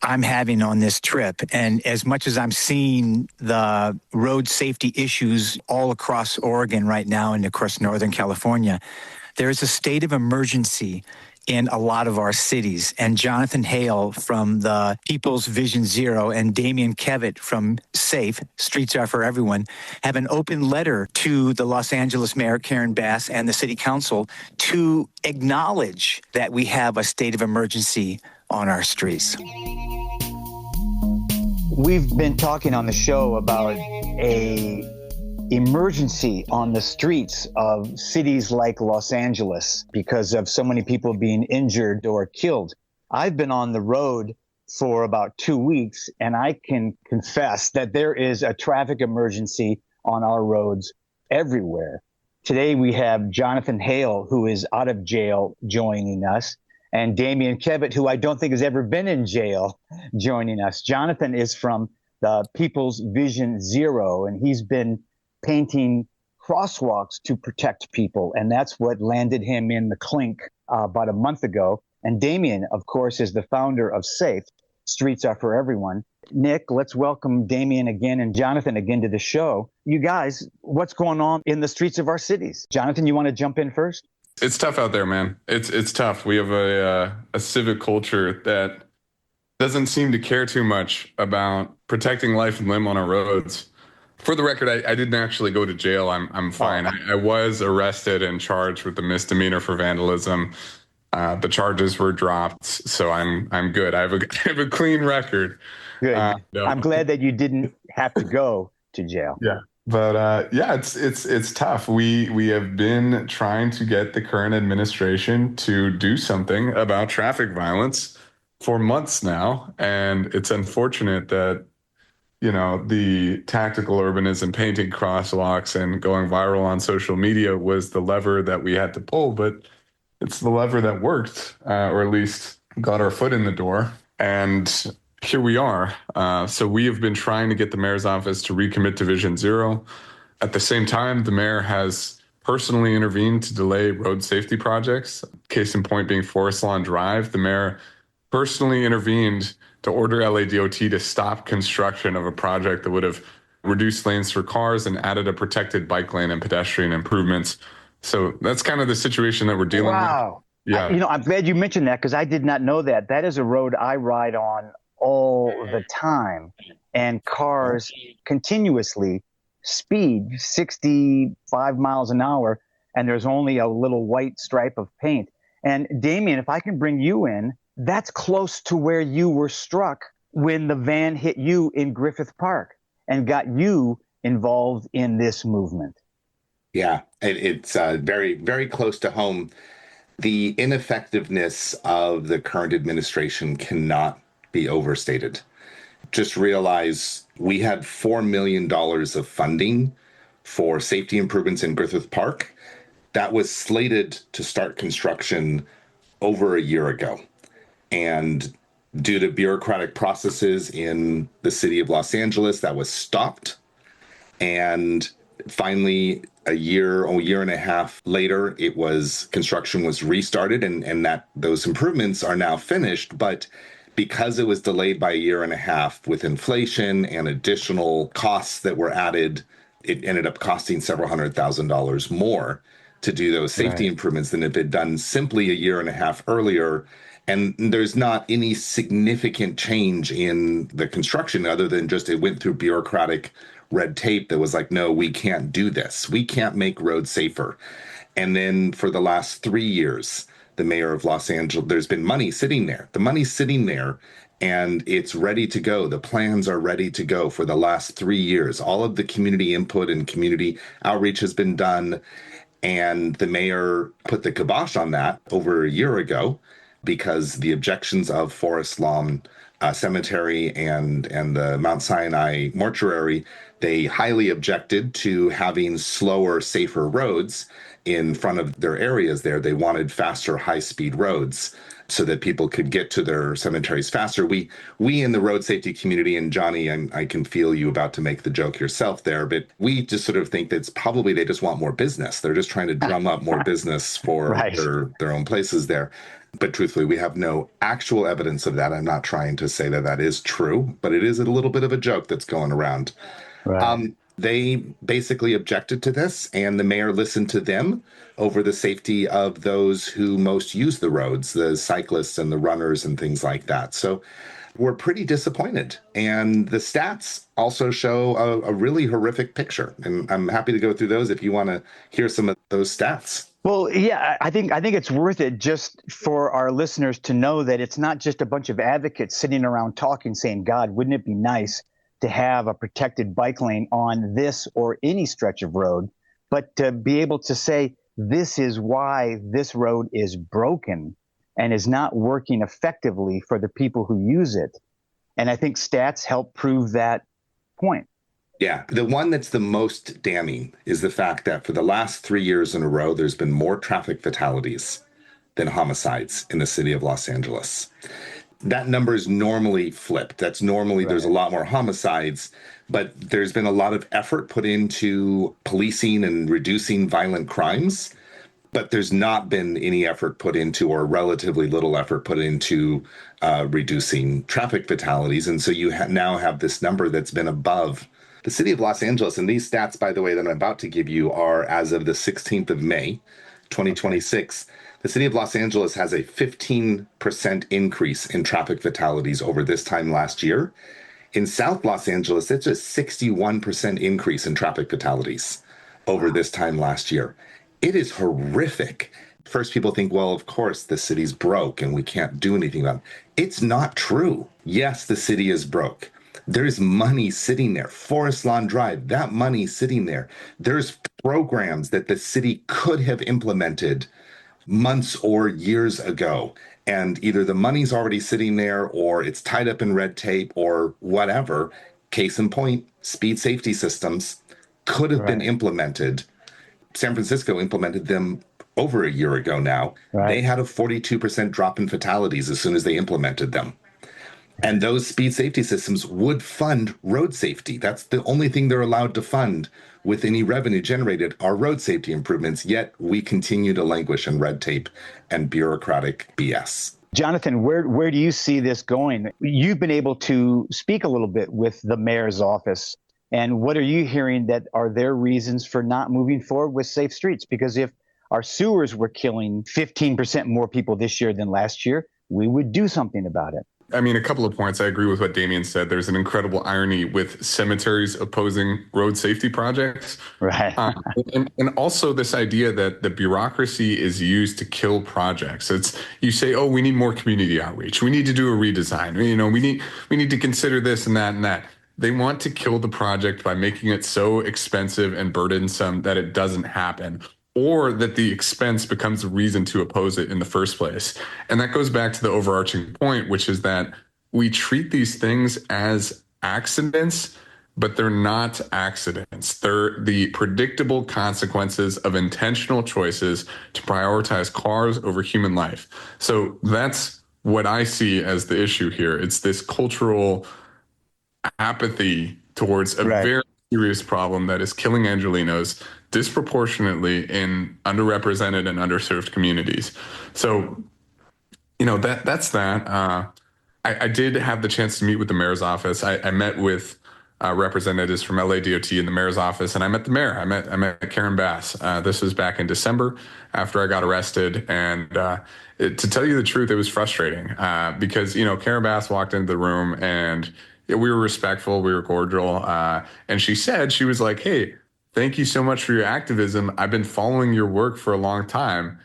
[SPEAKER 3] I'm having on this trip, and as much as I'm seeing the road safety issues all across Oregon right now and across Northern California, there is a state of emergency in a lot of our cities. And Jonathan Hale from the People's Vision Zero and Damian Kevitt from SAFE, Streets Are For Everyone, have an open letter to the Los Angeles Mayor Karen Bass and the City Council to acknowledge that we have a state of emergency on our streets.
[SPEAKER 6] We've been talking on the show about a emergency on the streets of cities like Los Angeles because of so many people being injured or killed. I've been on the road for about 2 weeks, and I can confess that there is a traffic emergency on our roads everywhere. Today we have Jonathan Hale, who is out of jail, joining us, and Damian Kevitt, who I don't think has ever been in jail, joining us. Jonathan is from the People's Vision Zero, and he's been painting crosswalks to protect people, and that's what landed him in the clink about a month ago. And Damian, of course, is the founder of SAFE, Streets Are For Everyone. Nick, let's welcome Damian again and Jonathan again to the show. You guys, what's going on in the streets of our cities? Jonathan, you want to jump in first?
[SPEAKER 11] It's tough out there, man. It's tough. We have a civic culture that doesn't seem to care too much about protecting life and limb on our roads. For the record, I didn't actually go to jail. I'm fine. I was arrested and charged with a misdemeanor for vandalism. The charges were dropped, so I'm good. I have a clean record.
[SPEAKER 6] Good. I'm glad that you didn't have to go to jail.
[SPEAKER 11] Yeah. But it's tough. We have been trying to get the current administration to do something about traffic violence for months now, and it's unfortunate that the tactical urbanism, painting crosswalks and going viral on social media was the lever that we had to pull, but it's the lever that worked, or at least got our foot in the door. And here we are. So we have been trying to get the mayor's office to recommit to Vision Zero. At the same time, the mayor has personally intervened to delay road safety projects. Case in point being Forest Lawn Drive. The mayor personally intervened to order LADOT to stop construction of a project that would have reduced lanes for cars and added a protected bike lane and pedestrian improvements. So that's kind of the situation that we're dealing with.
[SPEAKER 6] Wow.
[SPEAKER 11] Yeah.
[SPEAKER 6] I'm glad you mentioned that because I did not know that. That is a road I ride on all the time, and cars continuously speed 65 miles an hour, and there's only a little white stripe of paint. And Damian, if I can bring you in, that's close to where you were struck when the van hit you in Griffith Park and got you involved in this movement.
[SPEAKER 12] Yeah, it's very, very close to home. The ineffectiveness of the current administration cannot be overstated. Just realize we had $4 million of funding for safety improvements in Griffith Park. That was slated to start construction over a year ago. And due to bureaucratic processes in the city of Los Angeles, that was stopped. And finally, a year and a half later, construction was restarted, and that those improvements are now finished. But because it was delayed by a year and a half with inflation and additional costs that were added, it ended up costing several $100,000 more to do those safety improvements than if it had done simply a year and a half earlier. And there's not any significant change in the construction other than just it went through bureaucratic red tape that was like, no, we can't do this. We can't make roads safer. And then for the last 3 years, the mayor of Los Angeles, there's been money sitting there. The money's sitting there and it's ready to go. The plans are ready to go for the last 3 years. All of the community input and community outreach has been done. And the mayor put the kibosh on that over a year ago because the objections of Forest Lawn Cemetery and the Mount Sinai Mortuary, they highly objected to having slower, safer roads in front of their areas there. They wanted faster, high-speed roads so that people could get to their cemeteries faster. We in the road safety community, and Johnny, I can feel you about to make the joke yourself there, but we just sort of think that it's probably they just want more business. They're just trying to drum up more business for their own places there. But truthfully, we have no actual evidence of that. I'm not trying to say that that is true, but it is a little bit of a joke that's going around.
[SPEAKER 6] Right.
[SPEAKER 12] They basically objected to this, and the mayor listened to them over the safety of those who most use the roads, the cyclists and the runners and things like that. So we're pretty disappointed. And the stats also show a really horrific picture. And I'm happy to go through those if you want to hear some of those stats.
[SPEAKER 6] Well, yeah, I think it's worth it just for our listeners to know that it's not just a bunch of advocates sitting around talking, saying, God, wouldn't it be nice to have a protected bike lane on this or any stretch of road, but to be able to say, this is why this road is broken and is not working effectively for the people who use it. And I think stats help prove that point.
[SPEAKER 12] Yeah, the one that's the most damning is the fact that for the last 3 years in a row, there's been more traffic fatalities than homicides in the city of Los Angeles. That number is normally flipped. That's normally There's a lot more homicides, but there's been a lot of effort put into policing and reducing violent crimes. But there's not been any effort put into, or relatively little effort put into, reducing traffic fatalities. And so you now have this number that's been above the city of Los Angeles. And these stats, by the way, that I'm about to give you are as of the 16th of May, 2026. The city of Los Angeles has a 15% increase in traffic fatalities over this time last year. In South Los Angeles, it's a 61% increase in traffic fatalities over this time last year. It is horrific. First, people think, well, of course, the city's broke and we can't do anything about it. It's not true. Yes, the city is broke. There's money sitting there. Forest Lawn Drive, that money sitting there. There's programs that the city could have implemented months or years ago. And either the money's already sitting there or it's tied up in red tape or whatever. Case in point, speed safety systems could have been implemented. San Francisco implemented them over a year ago now. They had a 42% drop in fatalities as soon as they implemented them. And those speed safety systems would fund road safety. That's the only thing they're allowed to fund with any revenue generated are road safety improvements, yet we continue to languish in red tape and bureaucratic BS.
[SPEAKER 6] Jonathan, where do you see this going? You've been able to speak a little bit with the mayor's office. And what are you hearing that are their reasons for not moving forward with safe streets? Because if our sewers were killing 15% more people this year than last year, we would do something about it.
[SPEAKER 11] I mean, a couple of points. I agree with what Damian said. There's an incredible irony with cemeteries opposing road safety projects.
[SPEAKER 6] Right.
[SPEAKER 11] And also this idea that the bureaucracy is used to kill projects. You say, oh, we need more community outreach. We need to do a redesign. We need to consider this and that and that. They want to kill the project by making it so expensive and burdensome that it doesn't happen, or that the expense becomes a reason to oppose it in the first place. And that goes back to the overarching point, which is that we treat these things as accidents, but they're not accidents. They're the predictable consequences of intentional choices to prioritize cars over human life. So that's what I see as the issue here. It's this cultural apathy towards a very serious problem that is killing Angelenos disproportionately in underrepresented and underserved communities. So, that's that. I did have the chance to meet with the mayor's office. I met with representatives from LADOT in the mayor's office, and I met the mayor. I met Karen Bass. This was back in December after I got arrested. And to tell you the truth, it was frustrating because, Karen Bass walked into the room and we were respectful, we were cordial. And she was like, hey, thank you so much for your activism. I've been following your work for a long time.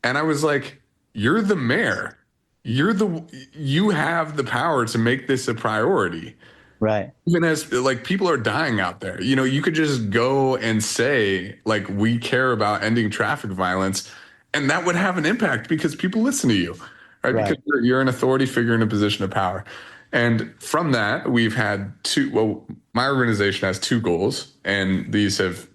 [SPEAKER 11] And I was like, you're the mayor. You have the power to make this a priority.
[SPEAKER 6] Right.
[SPEAKER 11] Even as people are dying out there, you could just go and say, we care about ending traffic violence, and that would have an impact because people listen to you, right? Because you're an authority figure in a position of power. And from that, we've had my organization has two goals, and these have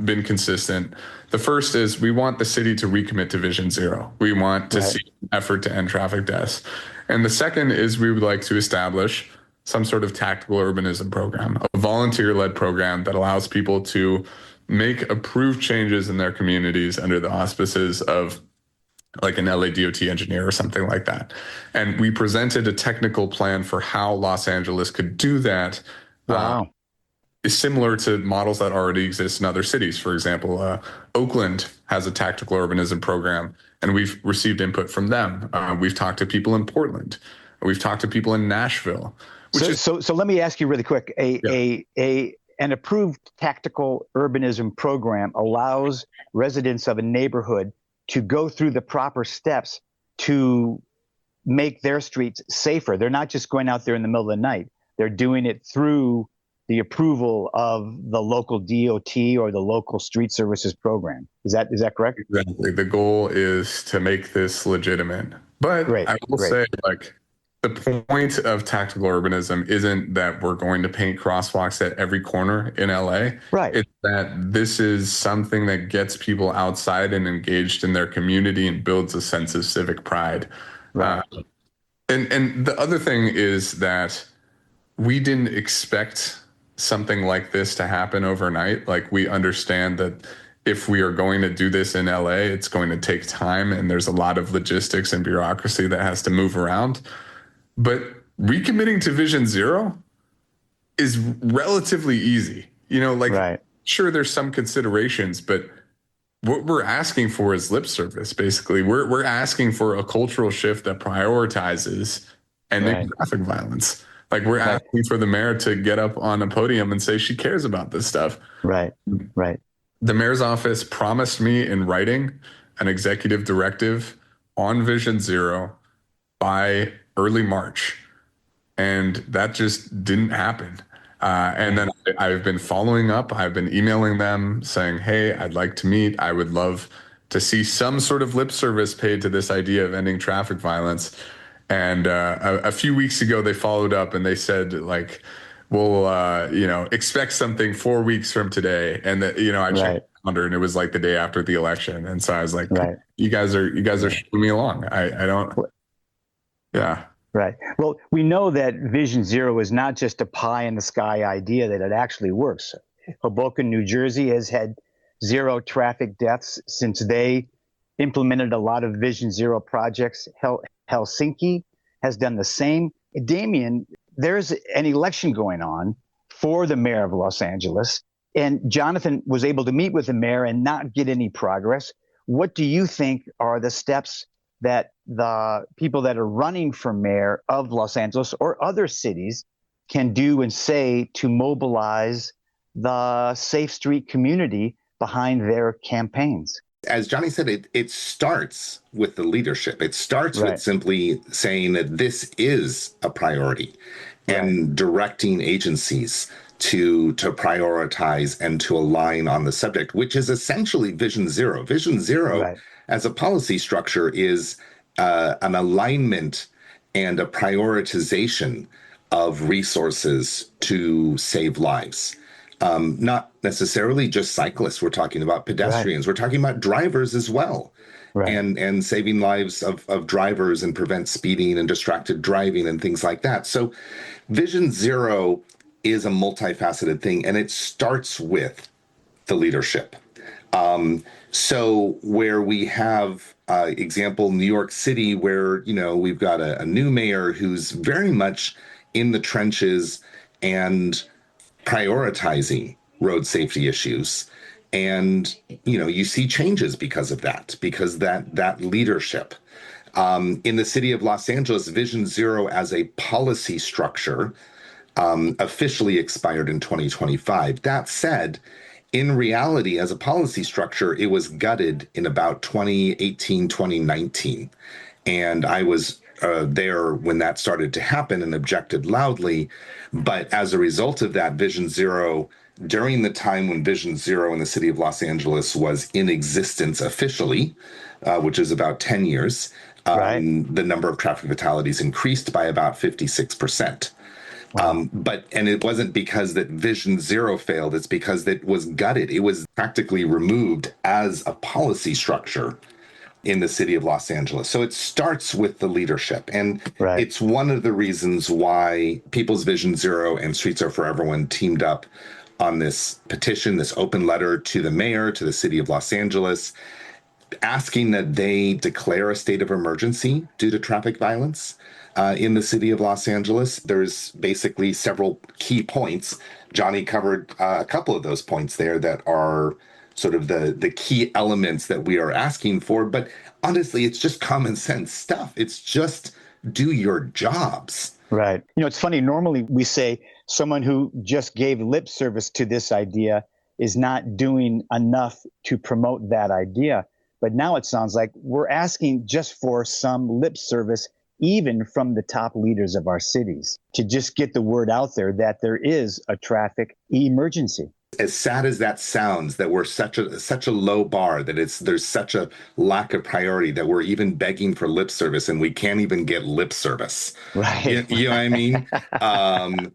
[SPEAKER 11] been consistent. The first is we want the city to recommit to Vision Zero. We want to see an effort to end traffic deaths. And the second is we would like to establish some sort of tactical urbanism program, a volunteer-led program that allows people to make approved changes in their communities under the auspices of an LADOT engineer or something like that. And we presented a technical plan for how Los Angeles could do that.
[SPEAKER 6] Wow.
[SPEAKER 11] is similar to models that already exist in other cities. For example, Oakland has a tactical urbanism program, and we've received input from them. We've talked to people in Portland. We've talked to people in Nashville.
[SPEAKER 6] So let me ask you really quick. An approved tactical urbanism program allows residents of a neighborhood to go through the proper steps to make their streets safer. They're not just going out there in the middle of the night. They're doing it through the approval of the local DOT or the local street services program. Is that correct?
[SPEAKER 11] Exactly. The goal is to make this legitimate. But I will say, like, the point of tactical urbanism isn't that we're going to paint crosswalks at every corner in LA.
[SPEAKER 6] Right.
[SPEAKER 11] It's that this is something that gets people outside and engaged in their community and builds a sense of civic pride.
[SPEAKER 6] Right.
[SPEAKER 11] And the other thing is that we didn't expect something like this to happen overnight. Like, we understand that if we are going to do this in LA, it's going to take time, and there's a lot of logistics and bureaucracy that has to move around. But recommitting to Vision Zero is relatively easy. Sure, there's some considerations, but what we're asking for is lip service, basically. We're asking for a cultural shift that prioritizes ending traffic violence. Like, we're asking for the mayor to get up on a podium and say she cares about this stuff.
[SPEAKER 6] Right.
[SPEAKER 11] The mayor's office promised me in writing an executive directive on Vision Zero by early March, and that just didn't happen. And then I've been following up. I've been emailing them saying, hey, I'd like to meet. I would love to see some sort of lip service paid to this idea of ending traffic violence. And a few weeks ago, they followed up and they said, like, we'll, expect something 4 weeks from today. And that, I checked the calendar, and it was like the day after the election. And so I was like, you guys are shooing me along. I don't. Yeah.
[SPEAKER 6] Right. Well, we know that Vision Zero is not just a pie in the sky idea, that it actually works. Hoboken, New Jersey has had zero traffic deaths since they implemented a lot of Vision Zero projects. Helsinki has done the same. Damian, there's an election going on for the mayor of Los Angeles, and Jonathan was able to meet with the mayor and not get any progress. What do you think are the steps that the people that are running for mayor of Los Angeles or other cities can do and say to mobilize the Safe Street community behind their campaigns?
[SPEAKER 12] As Johnny said, it starts with the leadership. It starts with simply saying that this is a priority and directing agencies to prioritize and to align on the subject, which is essentially Vision Zero. Vision Zero as a policy structure is an alignment and a prioritization of resources to save lives. Not necessarily just cyclists. We're talking about pedestrians. We're talking about drivers as well. And saving lives of drivers and prevent speeding and distracted driving and things like that. So Vision Zero is a multifaceted thing, and it starts with the leadership. So where we have, example, New York City, where, we've got a new mayor who's very much in the trenches and prioritizing road safety issues. And, you see changes because of that, because that leadership. In the city of Los Angeles, Vision Zero as a policy structure officially expired in 2025. That said, in reality, as a policy structure, it was gutted in about 2018, 2019. And I was there when that started to happen and objected loudly. But as a result of that, Vision Zero, during the time when Vision Zero in the city of Los Angeles was in existence officially, which is about 10 years, the number of traffic fatalities increased by about 56%. And it wasn't because that Vision Zero failed. It's because it was gutted. It was practically removed as a policy structure in the city of Los Angeles. So it starts with the leadership. And it's one of the reasons why People's Vision Zero and Streets Are For Everyone teamed up on this petition, this open letter to the mayor, to the city of Los Angeles, asking that they declare a state of emergency due to traffic violence. in the city of Los Angeles. There's basically several key points. Johnny covered a couple of those points there that are sort of the key elements that we are asking for. But honestly, it's just common sense stuff. It's just do your jobs.
[SPEAKER 6] Right. It's funny. Normally we say someone who just gave lip service to this idea is not doing enough to promote that idea. But now it sounds like we're asking just for some lip service, even from the top leaders of our cities, to just get the word out there that there is a traffic emergency.
[SPEAKER 12] As sad as that sounds, that we're such a low bar, that there's such a lack of priority that we're even begging for lip service, and we can't even get lip service.
[SPEAKER 6] Right.
[SPEAKER 12] You know what I mean?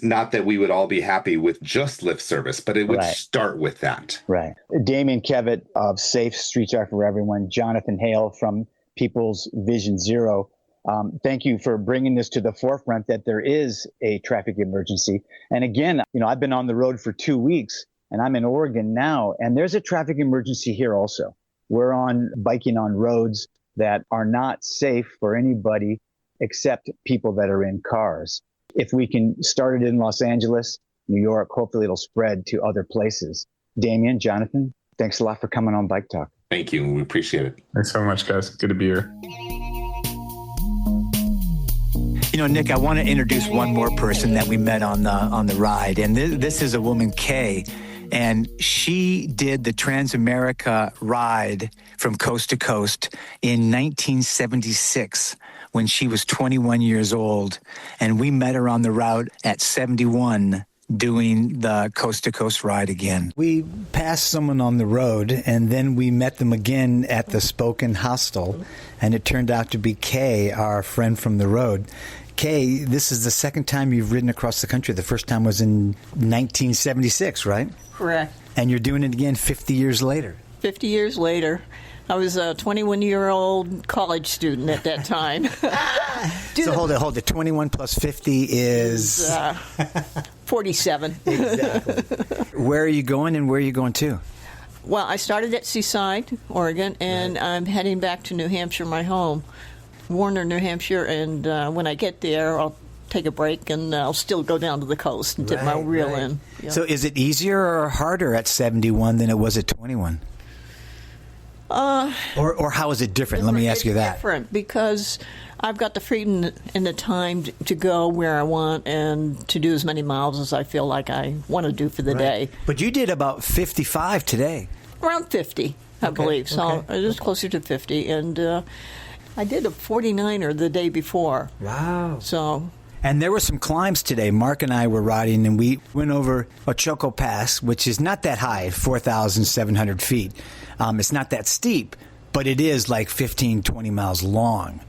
[SPEAKER 12] Not that we would all be happy with just lip service, but it would start with that.
[SPEAKER 6] Right. Damian Kevitt of Safe Streets Are For Everyone, Jonathan Hale from People's Vision Zero. Thank you for bringing this to the forefront that there is a traffic emergency. And again, I've been on the road for 2 weeks and I'm in Oregon now, and there's a traffic emergency here also. We're biking on roads that are not safe for anybody except people that are in cars. If we can start it in Los Angeles, New York, hopefully it'll spread to other places. Damian, Jonathan, thanks a lot for coming on Bike Talk.
[SPEAKER 12] Thank you. We appreciate it.
[SPEAKER 11] Thanks so much, guys. Good to be here.
[SPEAKER 3] Nick, I want to introduce one more person that we met on the ride, and this is a woman, Kay, and she did the Transamerica ride from coast to coast in 1976 when she was 21 years old, and we met her on the route at 71 doing the coast-to-coast ride again.
[SPEAKER 6] We passed someone on the road, and then we met them again at the Spoke'n Hostel, and it turned out to be Kay, our friend from the road. Kay, this is the second time you've ridden across the country. The first time was in 1976, right?
[SPEAKER 13] Correct.
[SPEAKER 6] And you're doing it again 50 years later.
[SPEAKER 13] 50 years later. I was a 21-year-old college student at that time.
[SPEAKER 6] So hold it. 21 plus 50 is
[SPEAKER 13] 47.
[SPEAKER 6] Exactly. Where are you going and where are you going to?
[SPEAKER 13] Well, I started at Seaside, Oregon, and I'm heading back to New Hampshire, my home, Warner, New Hampshire. And when I get there, I'll take a break and I'll still go down to the coast and dip my reel in. Yeah.
[SPEAKER 6] So is it easier or harder at 71 than it was at 21? Or how is it different? Let me ask you that.
[SPEAKER 13] It's different because I've got the freedom and the time to go where I want and to do as many miles as I feel like I want to do for the day.
[SPEAKER 6] But you did about 55 today.
[SPEAKER 13] Around 50, I believe. So it was closer to 50. And I did a 49er the day before.
[SPEAKER 6] Wow.
[SPEAKER 13] So...
[SPEAKER 6] And there were some climbs today. Mark and I were riding, and we went over Ochoco Pass, which is not that high, 4,700 feet. It's not that steep, but it is like 15, 20 miles long.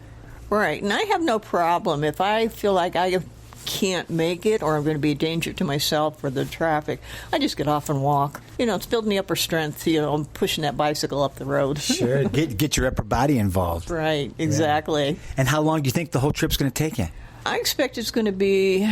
[SPEAKER 13] Right. And I have no problem. If I feel like I can't make it or I'm going to be a danger to myself or the traffic, I just get off and walk. It's building the upper strength, pushing that bicycle up the road.
[SPEAKER 6] Sure. Get your upper body involved.
[SPEAKER 13] Right. Exactly.
[SPEAKER 6] Yeah. And how long do you think the whole trip's going to take you?
[SPEAKER 13] I expect it's going to be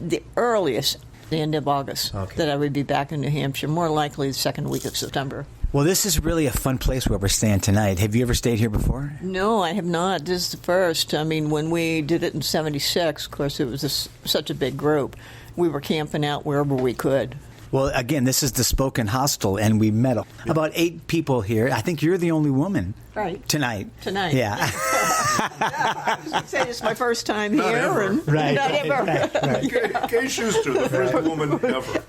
[SPEAKER 13] the earliest, the end of August, that I would be back in New Hampshire, more likely the second week of September.
[SPEAKER 6] Well, this is really a fun place where we're staying tonight. Have you ever stayed here before?
[SPEAKER 13] No, I have not. This is the first. I mean, when we did it in 76, of course, it was such a big group. We were camping out wherever we could.
[SPEAKER 6] Well, again, this is the Spoke'n Hostel, and we met about 8 people here. I think you're the only woman.
[SPEAKER 13] Right.
[SPEAKER 6] Tonight.
[SPEAKER 13] Yeah. I was going to say it's my first time here.
[SPEAKER 5] Not ever.
[SPEAKER 6] Right.
[SPEAKER 13] Not ever.
[SPEAKER 5] Kay Schuster, the first woman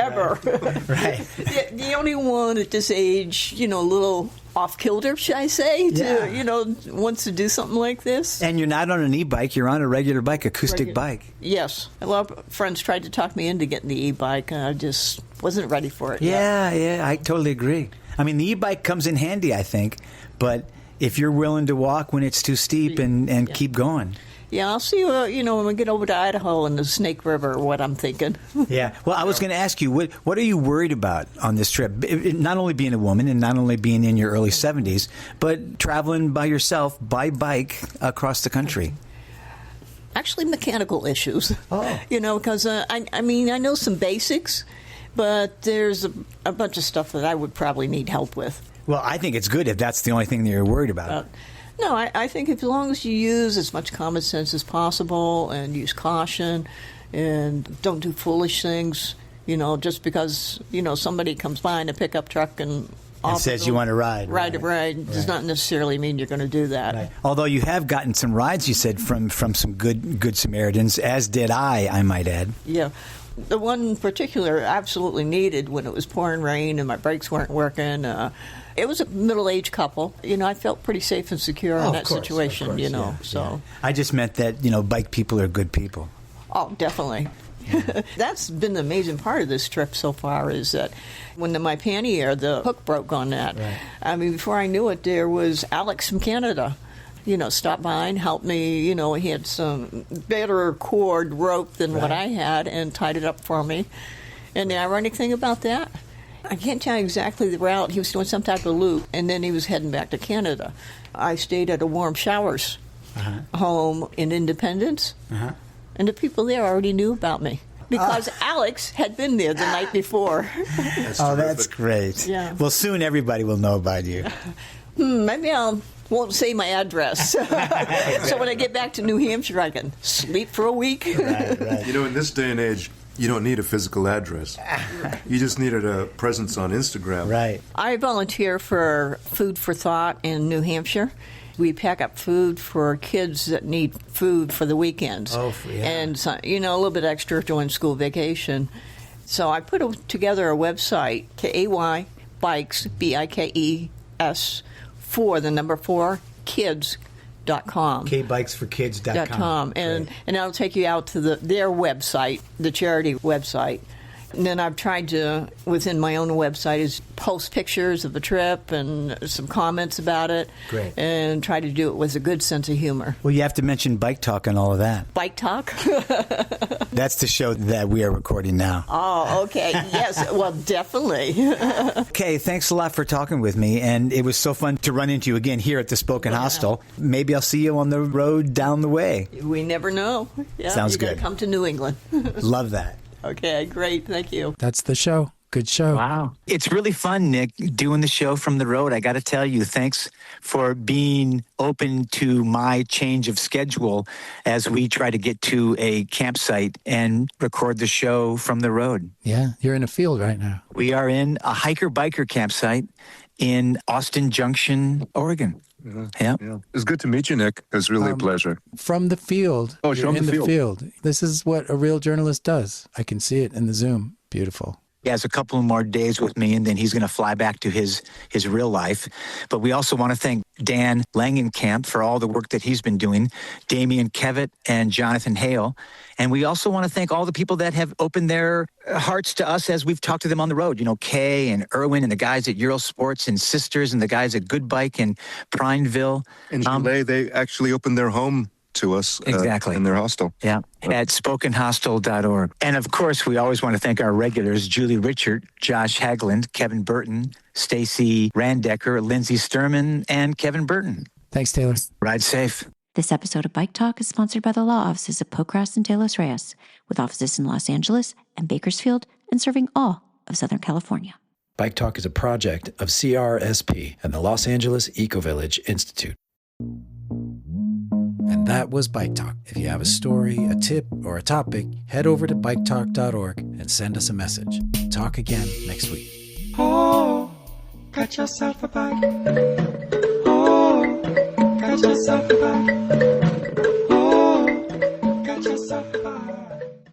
[SPEAKER 5] ever.
[SPEAKER 6] Right.
[SPEAKER 13] The only one at this age, a little off-kilter, should I say, wants to do something like this.
[SPEAKER 6] And you're not on an e-bike, you're on a regular bike, acoustic bike.
[SPEAKER 13] Yes. A lot of friends tried to talk me into getting the e-bike, and I just wasn't ready for it yet.
[SPEAKER 6] Yeah, I totally agree. I mean, the e-bike comes in handy, I think, but if you're willing to walk when it's too steep and keep going.
[SPEAKER 13] Yeah, I'll see, when we get over to Idaho and the Snake River, what I'm thinking.
[SPEAKER 6] Yeah. Well, I was going to ask you, what are you worried about on this trip? Not only being a woman and not only being in your early 70s, but traveling by yourself, by bike, across the country.
[SPEAKER 13] Actually, mechanical issues. Because, I know some basics, but there's a bunch of stuff that I would probably need help with.
[SPEAKER 6] Well, I think it's good if that's the only thing that you're worried about.
[SPEAKER 13] No, I think as long as you use as much common sense as possible and use caution and don't do foolish things, just because, somebody comes by in a pickup truck and
[SPEAKER 6] says you want to ride.
[SPEAKER 13] Ride does not necessarily mean you're going to do that.
[SPEAKER 6] Right. Although you have gotten some rides, you said, from some good Samaritans, as did I might add.
[SPEAKER 13] Yeah. The one in particular absolutely needed when it was pouring rain and my brakes weren't working. It was a middle-aged couple. I felt pretty safe and secure in that situation, so.
[SPEAKER 6] Yeah. I just meant that, bike people are good people.
[SPEAKER 13] Oh, definitely. Yeah. That's been the amazing part of this trip so far is that when my pannier, the hook broke on that. Right. I mean, before I knew it, there was Alex from Canada, stopped by and helped me. He had some better cord rope than what I had and tied it up for me. And the ironic thing about that, I can't tell you exactly the route. He was doing some type of loop, and then he was heading back to Canada. I stayed at a Warm Showers home in Independence. And the people there already knew about me because Alex had been there the night before.
[SPEAKER 6] That's great. Yeah. Well, soon everybody will know about you.
[SPEAKER 13] Maybe I won't say my address. So when I get back to New Hampshire, I can sleep for a week.
[SPEAKER 6] Right.
[SPEAKER 4] In this day and age, you don't need a physical address. You just needed a presence on Instagram.
[SPEAKER 6] Right.
[SPEAKER 13] I volunteer for Food for Thought in New Hampshire. We pack up food for kids that need food for the weekends.
[SPEAKER 6] Oh, yeah.
[SPEAKER 13] And, a little bit extra during school vacation. So I put together a website, KAY Bikes, BIKES, 4 kids.com.
[SPEAKER 6] KBikesForKids.com.
[SPEAKER 13] And that'll take you out to their website, the charity website. And then I've tried to, within my own website, is post pictures of the trip and some comments about it.
[SPEAKER 6] Great.
[SPEAKER 13] And try to do it with a good sense of humor.
[SPEAKER 6] Well, you have to mention Bike Talk and all of that.
[SPEAKER 13] Bike Talk?
[SPEAKER 6] That's the show that we are recording now.
[SPEAKER 13] Oh, okay. Yes, well, definitely.
[SPEAKER 6] Kay, thanks a lot for talking with me. And it was so fun to run into you again here at the Spoke'n Hostel. Maybe I'll see you on the road down the way.
[SPEAKER 13] We never know. Yeah,
[SPEAKER 6] Sounds good.
[SPEAKER 13] You gotta come to New England.
[SPEAKER 6] Love that.
[SPEAKER 13] Okay, great. Thank you.
[SPEAKER 1] That's the show. Good show.
[SPEAKER 3] Wow. It's really fun, Nick, doing the show from the road. I got to tell you, thanks for being open to my change of schedule as we try to get to a campsite and record the show from the road.
[SPEAKER 1] Yeah, you're in a field right now.
[SPEAKER 3] We are in a hiker-biker campsite in Austin Junction, Oregon. Yeah.
[SPEAKER 4] It's good to meet you, Nick. It was really a pleasure.
[SPEAKER 1] From the field.
[SPEAKER 4] Oh,
[SPEAKER 1] you're in the field. This is what a real journalist does. I can see it in the Zoom. Beautiful.
[SPEAKER 3] He has a couple more days with me, and then he's going to fly back to his real life. But we also want to thank Dan Langenkamp for all the work that he's been doing, Damian, Kevitt, and Jonathan Hale. And we also want to thank all the people that have opened their hearts to us as we've talked to them on the road. Kay and Irwin and the guys at Eurosports and Sisters and the guys at Good Bike and Prineville.
[SPEAKER 4] In Chile, they actually opened their home to us in their hostel.
[SPEAKER 3] Yeah, at Spoke'nHostel.org. And of course, we always want to thank our regulars, Julie Richard, Josh Hagland, Kevin Burton, Stacy Randecker, Lindsay Sturman, and Kevin Burton.
[SPEAKER 1] Thanks, Taylor.
[SPEAKER 3] Ride safe.
[SPEAKER 8] This episode of Bike Talk is sponsored by the law offices of Pocrast and De Los Reyes, with offices in Los Angeles and Bakersfield and serving all of Southern California.
[SPEAKER 14] Bike Talk is a project of CRSP and the Los Angeles Eco-Village Institute. And that was Bike Talk. If you have a story, a tip, or a topic, head over to biketalk.org and send us a message. Talk again next week.
[SPEAKER 15] Oh, got yourself a bike. Oh, got yourself a bike.